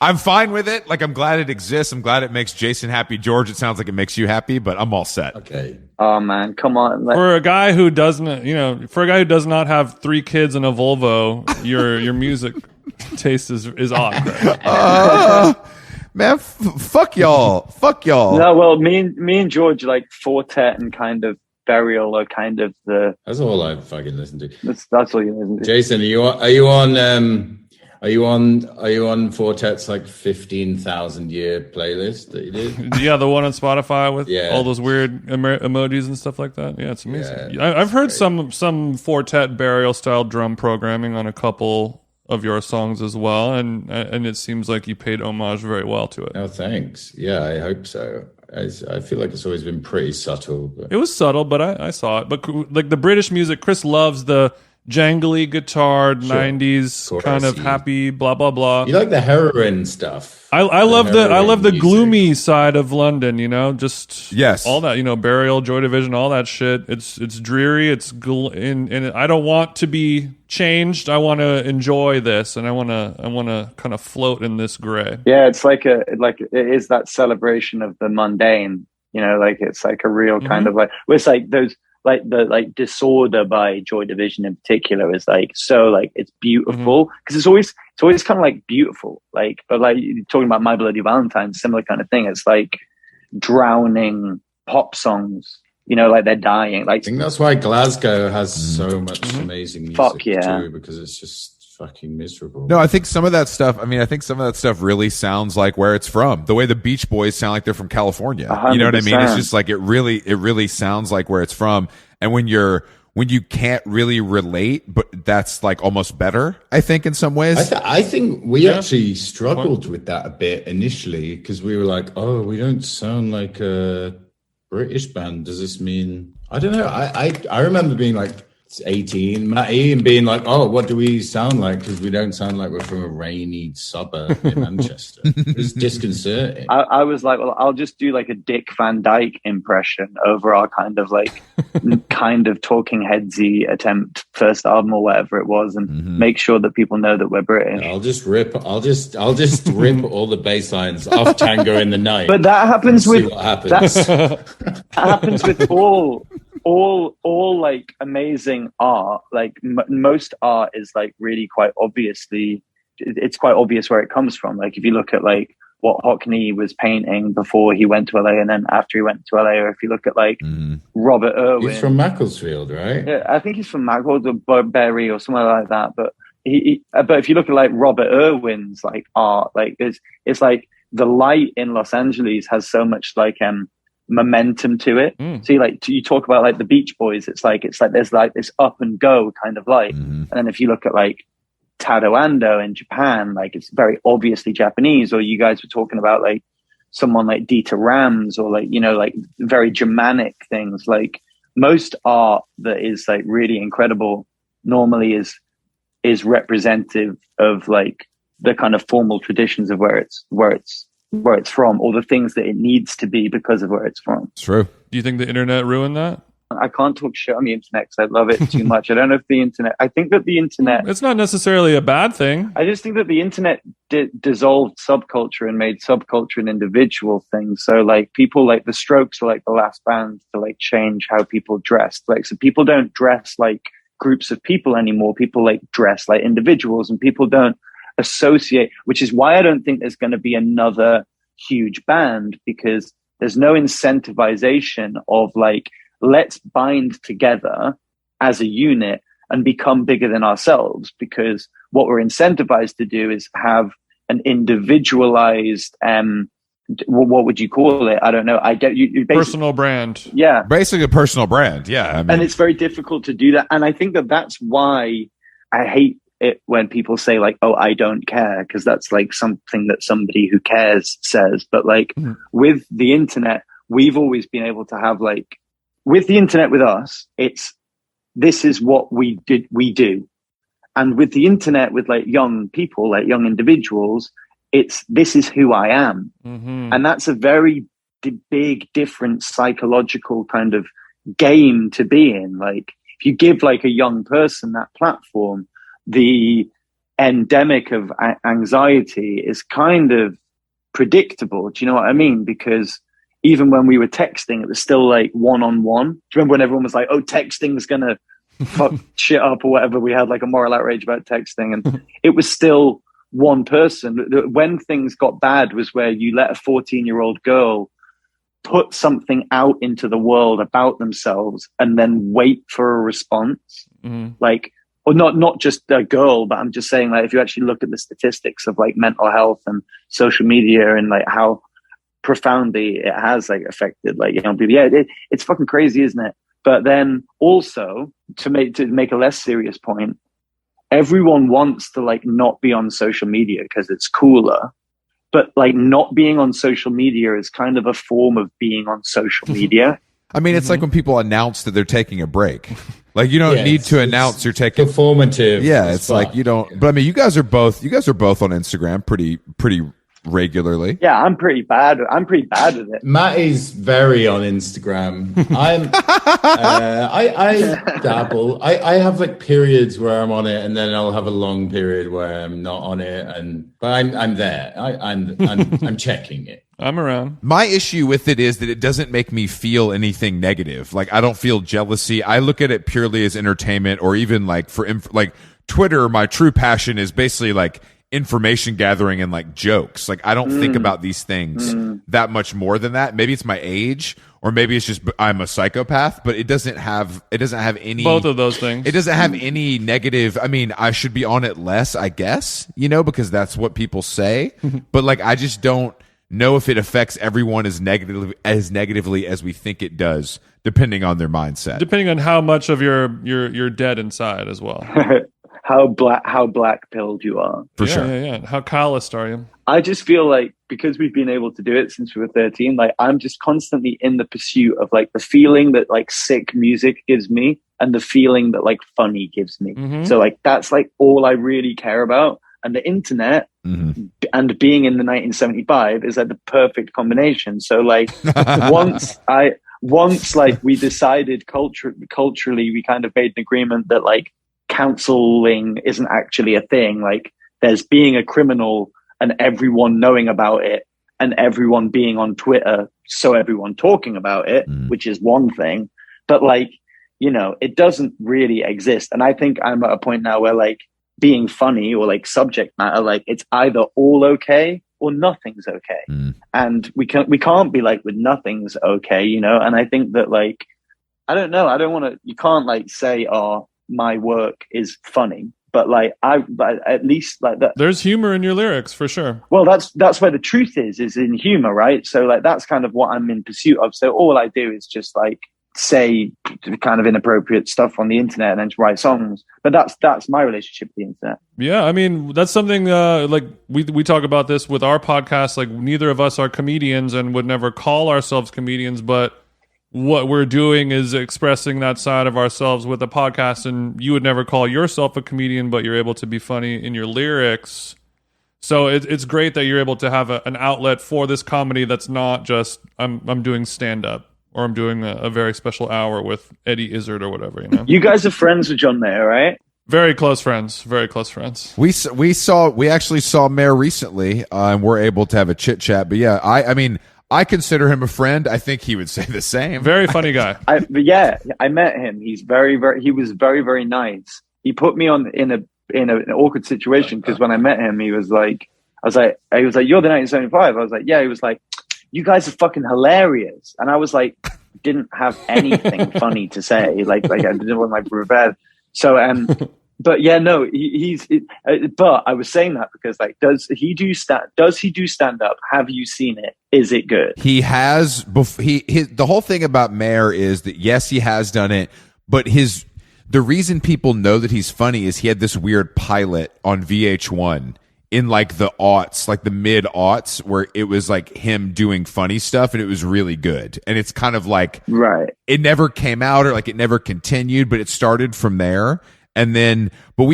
I'm fine with it. Like, I'm glad it exists. I'm glad it makes Jason happy. George, it sounds like it makes you happy, but I'm all set. Okay. Oh man, come on. For a guy who does not have 3 kids and a Volvo, your music taste is odd. Man, fuck y'all. Fuck y'all. No, well, me and George like Fortet and kind of Burial are kind of the. That's all I fucking listen to. That's all you listen to. Jason, are you on Fortet's like 15,000 year playlist that you did? Yeah, the one on Spotify with all those weird emojis and stuff like that. Yeah, it's amazing. Yeah, I've heard some Fortet Burial style drum programming on a couple of your songs as well, and it seems like you paid homage very well to it. Oh, thanks. Yeah, I hope so. I feel like it's always been pretty subtle. But. It was subtle, but I saw it. But like the British music, Chris loves the jangly guitar, 90s kind of happy, blah blah blah. You like the heroin stuff? I love the gloomy side of London. Just all that. Burial, Joy Division, all that shit. It's dreary. And I don't want to be changed. I want to enjoy this, and I want to kind of float in this gray. Yeah, it's like it is that celebration of the mundane. Like it's like a real kind of like it's like those. Like the Disorder by Joy Division in particular is like so like it's beautiful because it's always kind of like beautiful but like talking about My Bloody Valentine, similar kind of thing. It's like drowning pop songs, like they're dying. Like I think that's why Glasgow has so much amazing music too, because it's just fucking miserable. No, I think some of that stuff really sounds like where it's from. The way the Beach Boys sound like they're from California. 100%. You know what I mean? It's just like it really sounds like where it's from. And when you can't really relate, but that's like almost better, I think, in some ways. I think we actually struggled with that a bit initially because we were like, oh, we don't sound like a British band. Does this mean? I don't know. I remember being like 18, Matty, and being like, oh, what do we sound like? Because we don't sound like we're from a rainy suburb in Manchester. It's disconcerting. I was like, well, I'll just do like a Dick Van Dyke impression over our kind of like kind of Talking Headsy attempt first album or whatever it was, and make sure that people know that we're British. I'll just rip all the bass lines off Tango in the Night. But that happens with what happens. That happens with all like amazing art. Like most art is like really quite obviously, it's quite obvious where it comes from. Like if you look at like what Hockney was painting before he went to LA and then after he went to LA, or if you look at like Robert Irwin. He's from Macclesfield, right? Yeah, I think he's from Macclesfield or Bury or somewhere like that. But but if you look at like Robert Irwin's like art, like it's like the light in Los Angeles has so much like momentum to it. So you talk about like the Beach Boys, it's like there's like this up and go kind of light. And then if you look at like Tado Ando in Japan, like it's very obviously Japanese. Or you guys were talking about like someone like Dieter Rams, or like like very Germanic things. Like most art that is like really incredible normally is representative of like the kind of formal traditions of where it's from, or the things that it needs to be because of where it's from. It's true. Do you think the internet ruined that? I can't talk shit on the internet because I love it too much. I don't know if the internet, I think that the internet, It's not necessarily a bad thing. I just think that the internet dissolved subculture and made subculture an individual thing. So like people like the Strokes are like the last band to like change how people dressed. Like, so people don't dress like groups of people anymore. People like dress like individuals, and people don't associate, which is why I don't think there's going to be another huge band, because there's no incentivization of like, let's bind together as a unit and become bigger than ourselves, because what we're incentivized to do is have an individualized, what would you call it? I don't know. You Personal brand. Yeah. Basically a personal brand. Yeah. I mean, and it's very difficult to do that. And I think that that's why I hate it when people say like, oh, I don't care, because that's like something that somebody who cares says. But like with the internet, we've always been able to have like, with the internet with us, this is what we do. And with the internet with like young people, like young individuals, this is who I am. Mm-hmm. And that's a very big, different psychological kind of game to be in. Like if you give like a young person that platform, the endemic of anxiety is kind of predictable. Do you know what I mean? Because even when we were texting, it was still like one-on-one. Do you remember when everyone was like, oh, texting's going to fuck shit up or whatever? We had like a moral outrage about texting, and it was still one person. When things got bad was where you let a 14-year-old girl put something out into the world about themselves and then wait for a response. Mm-hmm. Like, or not just a girl, but I'm just saying, like, if you actually look at the statistics of like mental health and social media and like how profoundly it has like affected like young people. Yeah, it's fucking crazy, isn't it? But then also to make a less serious point, everyone wants to like not be on social media because it's cooler. But like not being on social media is kind of a form of being on social media. I mean, it's like when people announce that they're taking a break. Like you don't need to announce you're taking performative. Yeah, it's like you don't. But I mean, you guys are both on Instagram pretty regularly. Yeah, I'm pretty bad with it. Matty's very on Instagram. I dabble. I have like periods where I'm on it, and then I'll have a long period where I'm not on it. But I'm there. I'm checking it. I'm around. My issue with it is that it doesn't make me feel anything negative. Like I don't feel jealousy. I look at it purely as entertainment, or even like like Twitter. My true passion is basically like information gathering and like jokes. Like I don't think about these things that much more than that. Maybe it's my age, or maybe it's just I'm a psychopath, but it doesn't have any both of those things. It doesn't have any negative. I mean, I should be on it less, I guess, because that's what people say. But like I just don't know if it affects everyone as negatively as we think it does, depending on their mindset. Depending on how much of you're dead inside as well. How black pilled you are. For sure. Yeah. How calloused are you? I just feel like because we've been able to do it since we were 13, like I'm just constantly in the pursuit of like the feeling that like sick music gives me and the feeling that like funny gives me. Mm-hmm. So like that's like all I really care about. And the internet and being in the 1975 is like the perfect combination. So like once like we decided culturally, we kind of made an agreement that like counseling isn't actually a thing. Like there's being a criminal and everyone knowing about it and everyone being on Twitter. So everyone talking about it, which is one thing, but like, it doesn't really exist. And I think I'm at a point now where like being funny or like subject matter, like it's either all okay or nothing's okay. And we can't be like with nothing's okay, And I think that like, I don't know. You can't like say, oh, my work is funny, but like but at least like that. There's humor in your lyrics for sure. Well, that's where the truth is in humor, right? So like, that's kind of what I'm in pursuit of. So all I do is just like say kind of inappropriate stuff on the internet and then to write songs. But that's my relationship with the internet. Yeah, I mean, that's something like we talk about this with our podcast. Like neither of us are comedians and would never call ourselves comedians, but what we're doing is expressing that side of ourselves with a podcast, and you would never call yourself a comedian, but you're able to be funny in your lyrics. So it's great that you're able to have an outlet for this comedy that's not just I'm doing stand-up or I'm doing a very special hour with Eddie Izzard or whatever, you know? You guys are friends with John Mayer, right? Very close friends. Very close friends. We actually saw Mayor recently, and we're able to have a chit chat. But yeah, I mean, I consider him a friend. I think he would say the same. Very funny guy. But yeah, I met him. He was very, very nice. He put me in an awkward situation because when I met him, he was like, you're the 1975. I was like, yeah. He was like, you guys are fucking hilarious. And I was like, didn't have anything funny to say. Like I didn't want my prepared. So, but yeah, no, but I was saying that because like, does he do stand up? Have you seen it? Is it good? He has. The whole thing about Mayer is that yes, he has done it, but the reason people know that he's funny is he had this weird pilot on VH1 in like the aughts, like the mid aughts, where it was like him doing funny stuff and it was really good. And it's kind of like, right. It never came out or like it never continued, but it started from there. And then, but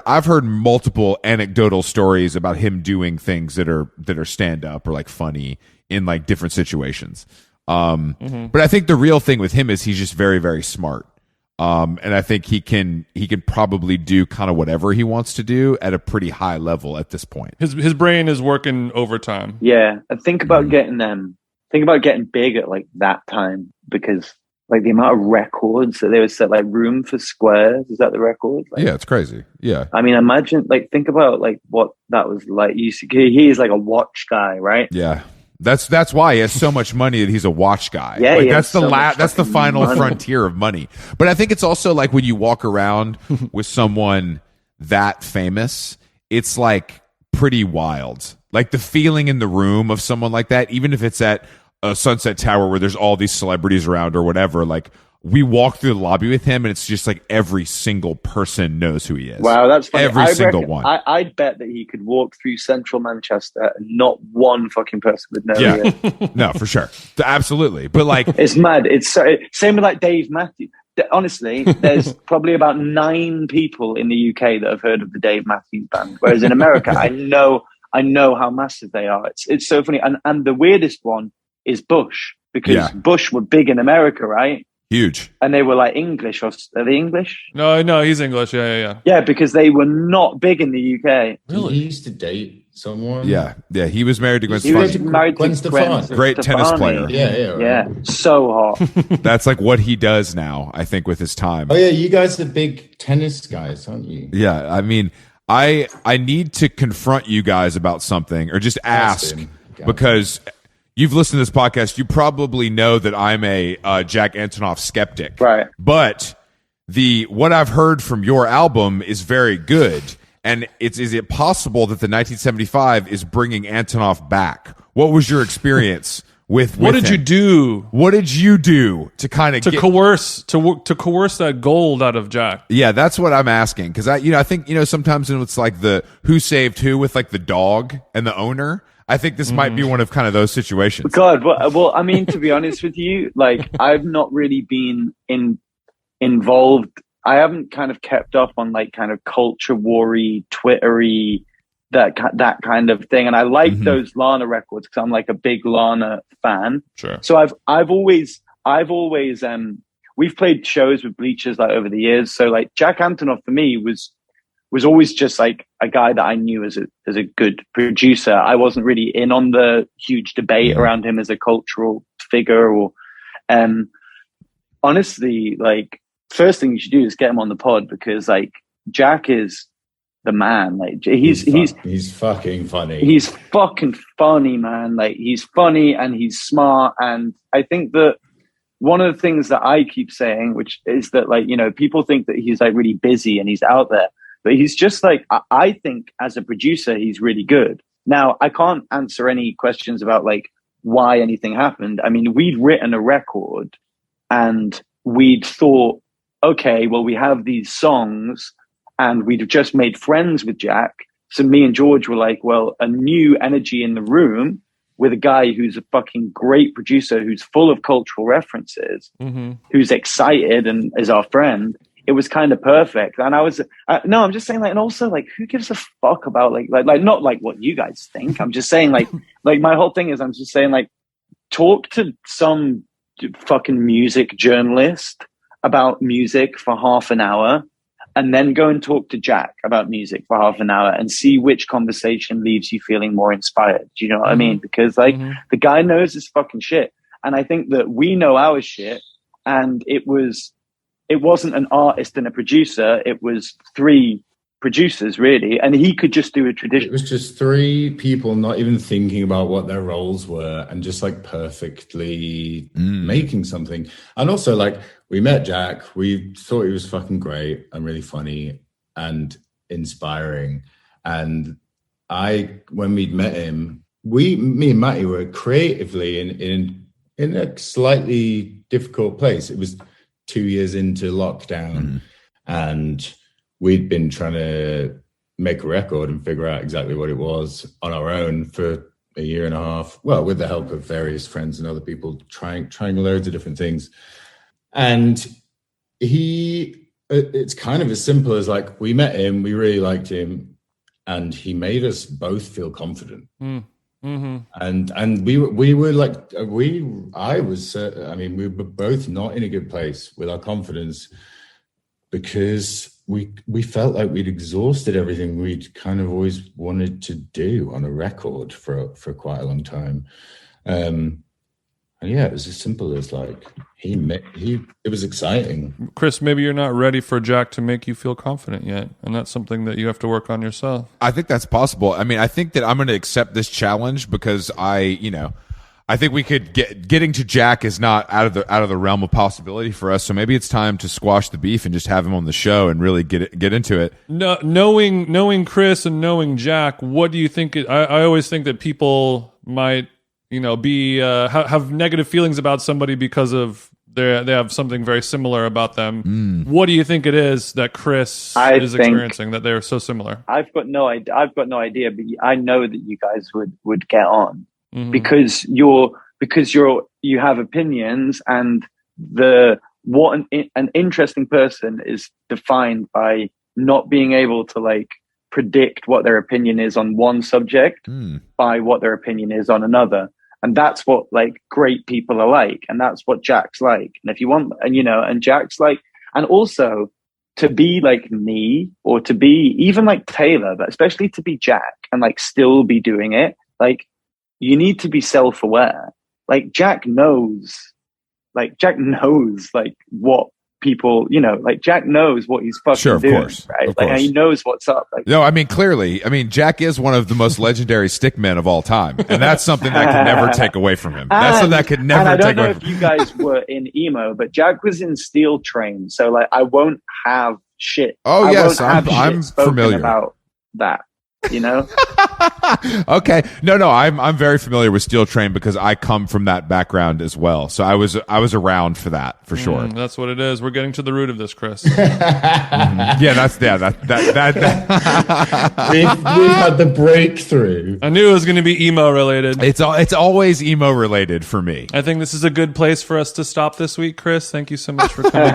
I've heard multiple anecdotal stories about him doing things that are stand up or like funny in like different situations. But I think the real thing with him is he's just very, very smart. And I think he can probably do kind of whatever he wants to do at a pretty high level at this point. His brain is working overtime. Yeah. And think about getting big at like that time, because like the amount of records that they would set, like Room for Squares, is that the record? Like, yeah, it's crazy. Yeah. I mean, imagine, like, think about like what that was like. He is like a watch guy, right? Yeah. That's why he has so much money that he's a watch guy. Yeah, like, that's the final frontier of money. But I think it's also like when you walk around with someone that famous, it's like pretty wild. Like the feeling in the room of someone like that, even if it's at a Sunset Tower where there's all these celebrities around or whatever, like we walk through the lobby with him and it's just like every single person knows who he is. Wow, that's funny. Every single one. I'd bet that he could walk through central Manchester and not one fucking person would know who he is. No, for sure. Absolutely. But like, it's mad. It's same with like Dave Matthews. Honestly, there's probably about 9 people in the UK that have heard of the Dave Matthews Band. Whereas in America, I know how massive they are. It's so funny. And the weirdest one is Bush, because Bush were big in America, right? Huge. And they were like English. Are they English? No, he's English. Yeah. Yeah, because they were not big in the UK. Really? He used to date someone. Yeah. He was married to Gwen Stefani. He was married to Gwen Stefani. Great tennis player. Yeah. So hot. That's like what he does now, I think, with his time. Oh yeah, you guys are big tennis guys, aren't you? Yeah, I mean, I need to confront you guys about something, or just ask, because you've listened to this podcast. You probably know that I'm a Jack Antinoff skeptic, right? But what I've heard from your album is very good, and is it possible that the 1975 is bringing Antinoff back? What was your experience with what did him? you do? What did you do to kind of coerce that gold out of Jack? Yeah, that's what I'm asking, because I think sometimes it's like the who saved who with like the dog and the owner. I think this might be one of kind of those situations. God, well, I mean, to be honest with you, like I've not really been involved. I haven't kind of kept up on like kind of culture war-y, Twittery, that kind of thing. And I like those Lana records because I'm like a big Lana fan. Sure. So I've always we've played shows with Bleachers like over the years. So like Jack Antonoff for me was always just like a guy that I knew as a good producer. I wasn't really in on the huge debate around him as a cultural figure or, honestly, like first thing you should do is get him on the pod, because like Jack is the man. Like he's fucking funny. He's fucking funny, man. Like he's funny and he's smart. And I think that one of the things that I keep saying, which is that like, people think that he's like really busy and he's out there. But he's just like, I think as a producer, he's really good. Now, I can't answer any questions about like why anything happened. I mean, we'd written a record and we'd thought, okay, well, we have these songs and we'd just made friends with Jack. So me and George were like, well, a new energy in the room with a guy who's a fucking great producer, who's full of cultural references, who's excited and is our friend, it was kind of perfect. And I'm just saying, like, and also, like, who gives a fuck about like not like what you guys think. I'm just saying, like my whole thing is, I'm just saying, like, talk to some fucking music journalist about music for half an hour, and then go and talk to Jack about music for half an hour and see which conversation leaves you feeling more inspired. Do you know what I mean? Because like the guy knows his fucking shit. And I think that we know our shit, and it wasn't an artist and a producer. It was 3 producers, really. And he could just do a tradition. It was just 3 people not even thinking about what their roles were and just like perfectly making something. And also, like, we met Jack. We thought he was fucking great and really funny and inspiring. And when we'd met him, me and Matty were creatively in a slightly difficult place. It was 2 years into lockdown, and we'd been trying to make a record and figure out exactly what it was on our own for a year and a half. Well, with the help of various friends and other people, trying loads of different things. And it's kind of as simple as, like, we met him, we really liked him, and he made us both feel confident. And we were like, we were both not in a good place with our confidence, because we felt like we'd exhausted everything we'd kind of always wanted to do on a record for quite a long time. And yeah, it was as simple as, like, it was exciting. Chris, maybe you're not ready for Jack to make you feel confident yet, and that's something that you have to work on yourself. I think that's possible. I mean, I think that I'm going to accept this challenge because I think we could getting to Jack is not out of the realm of possibility for us. So maybe it's time to squash the beef and just have him on the show and really get into it. No, knowing Chris and knowing Jack, what do you think? I always think that people might, be have negative feelings about somebody because of they have something very similar about them. What do you think it is that Chris is experiencing that they're so similar? I've got no idea, but I know that you guys would get on. Because you have opinions, and an interesting person is defined by not being able to, like, predict what their opinion is on one subject by what their opinion is on another. And that's what, like, great people are like, and that's what Jack's like. And if you want, and Jack's like, and also to be like me, or to be even like Taylor, but especially to be Jack and, like, still be doing it, like, you need to be self-aware. Like, Jack knows, like, what people, like, Jack knows what he's fucking doing, course, right? Like, and he knows what's up. Like, no, I mean, clearly, Jack is one of the most legendary stickmen of all time, and that's something that could never take away from him. That's something that could never take away from him. I don't know if you guys were in emo, but Jack was in Steel Train, so, like, I won't have shit. Oh, yes, I'm familiar about that. Okay. No, I'm very familiar with Steel Train because I come from that background as well. So I was around for that, for sure. That's what it is. We're getting to the root of this, Chris. Yeah, we've had the breakthrough. I knew it was going to be emo related. It's always emo related for me. I think this is a good place for us to stop this week, Chris. Thank you so much for coming in.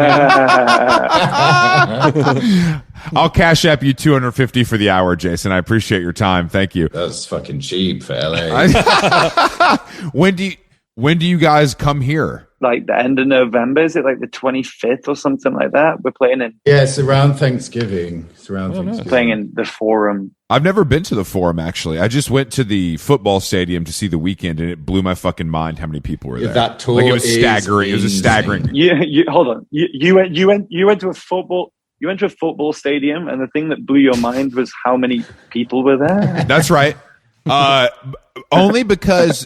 I'll cash app you $250 for the hour, Jason. I appreciate your time. Thank you. That's fucking cheap for LA. When do you guys come here? Like the end of November? Is it like the 25th or something like that? We're playing in. Yeah, it's around Thanksgiving. Thanksgiving. Playing in the Forum. I've never been to the Forum, actually. I just went to the football stadium to see the Weekend, and it blew my fucking mind how many people were there. That tour, like, it was staggering. It was a staggering. You hold on. You went to a football. You went to a football stadium, and the thing that blew your mind was how many people were there. That's right. Only because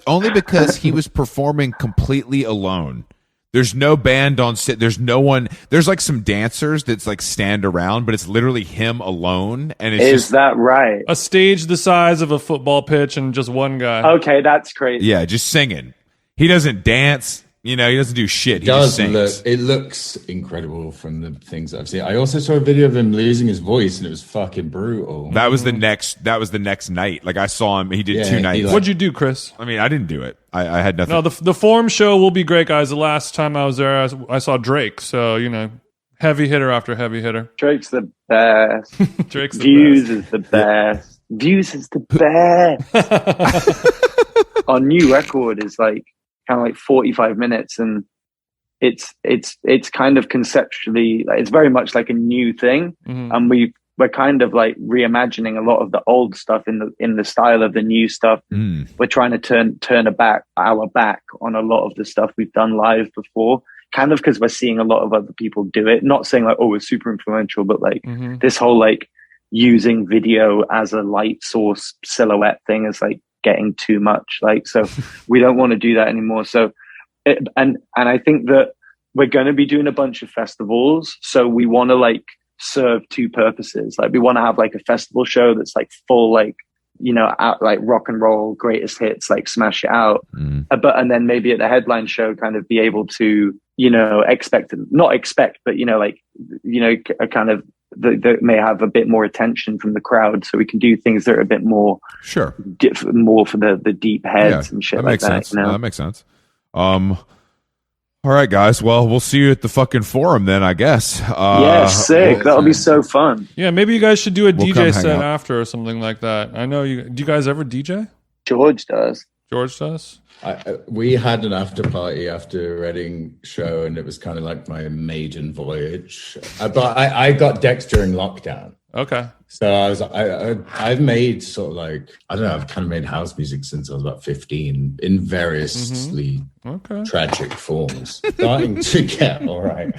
he was performing completely alone. There's no band on set. There's no one. There's like some dancers that's like stand around, but it's literally him alone. And it's that right? A stage the size of a football pitch and just one guy. Okay, that's crazy. Yeah, just singing. He doesn't dance. You know, he doesn't do shit. He does just sings. it looks incredible from the things I've seen. I also saw a video of him losing his voice, and it was fucking brutal. That was the next night. Like I saw him. He did 2 nights. What'd you do, Chris? I mean, I didn't do it. I had nothing. No, the Forum show will be great, guys. The last time I was there, I saw Drake. So, you know, heavy hitter after heavy hitter. Drake's the best. Drake's the Views best. is the best. Views is the best. Our new record is like kind of like 45 minutes, and it's kind of conceptually, like, it's very much like a new thing, and we're kind of like reimagining a lot of the old stuff in the style of the new stuff. We're trying to turn our back on a lot of the stuff we've done live before, kind of because we're seeing a lot of other people do it. Not saying like, oh, we're super influential, but like this whole like using video as a light source silhouette thing is like getting too much. Like, so we don't want to do that anymore. So, and I think that we're going to be doing a bunch of festivals. So we want to like serve 2 purposes. Like we want to have like a festival show that's like full, like, you know, out, like rock and roll greatest hits, like smash it out. And then maybe at the headline show kind of be able to, you know, not expect, but, you know, like, you know, a kind of that may have a bit more attention from the crowd, so we can do things that are a bit more more for the deep heads and shit like that. Sense. You know? That makes sense. All right, guys. Well, we'll see you at the fucking Forum then, I guess. Yeah, sick. That'll be so fun. Yeah, maybe you guys should do a We'll DJ come set hang out. after or something like that. I know you. Do you guys ever DJ? George does. George does. We had an after party after a Reading show, and it was kind of like my maiden voyage. But I got decks during lockdown. Okay. So I've made sort of like, I don't know, I've kind of made house music since I was about 15 in variously tragic forms. Starting to get all right.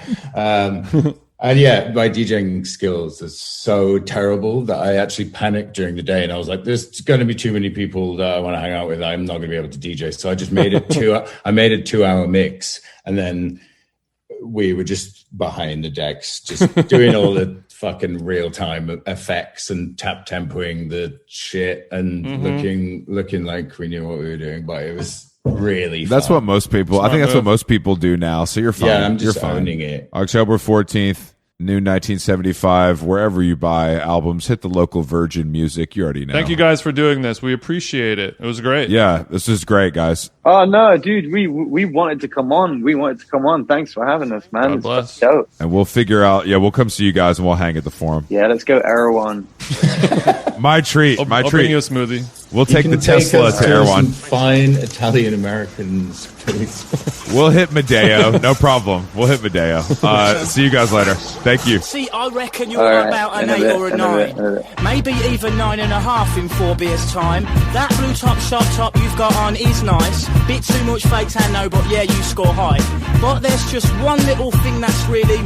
And yeah, my DJing skills are so terrible that I actually panicked during the day, and I was like, there's going to be too many people that I want to hang out with. I'm not going to be able to DJ. So I just made it I made a 2-hour mix, and then we were just behind the decks, just doing all the fucking real time effects and tap tempoing the shit and looking like we knew what we were doing, but it was really That's fun. what most people, I think that's what most people do now. So you're fine. Yeah, I'm just you're fine. owning it. October 14th, new 1975, wherever you buy albums, hit the local Virgin Music. You already know. Thank you guys for doing this. We appreciate it. It was great. Yeah, this is great, guys. Oh no, dude, we wanted to come on. Thanks for having us, man. God It's bless. dope. And we'll figure out, we'll come see you guys and we'll hang at the Forum. Yeah, let's go Erewhon. My treat. I'll bring you a smoothie. We'll take the Tesla to some Erewhon. fine Italian Americans, please. We'll hit Medeo. No problem. We'll hit Medeo. See you guys later. Thank you. See, I reckon you're All right, about an in a 8 bit, or a in a 9. bit. Maybe even 9.5 in 4 beers' time. That blue top shop top you've got on is nice. Bit too much fake tan, no, but yeah, you score high. But there's just one little thing that's really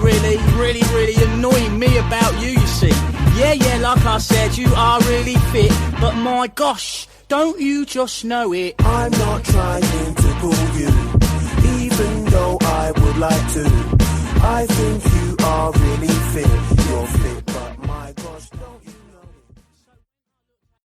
annoying me about you, you see. Yeah, like I said, you are really fit, but my gosh, don't you just know it? I'm not trying to pull you, even though I would like to. I think you are really fit.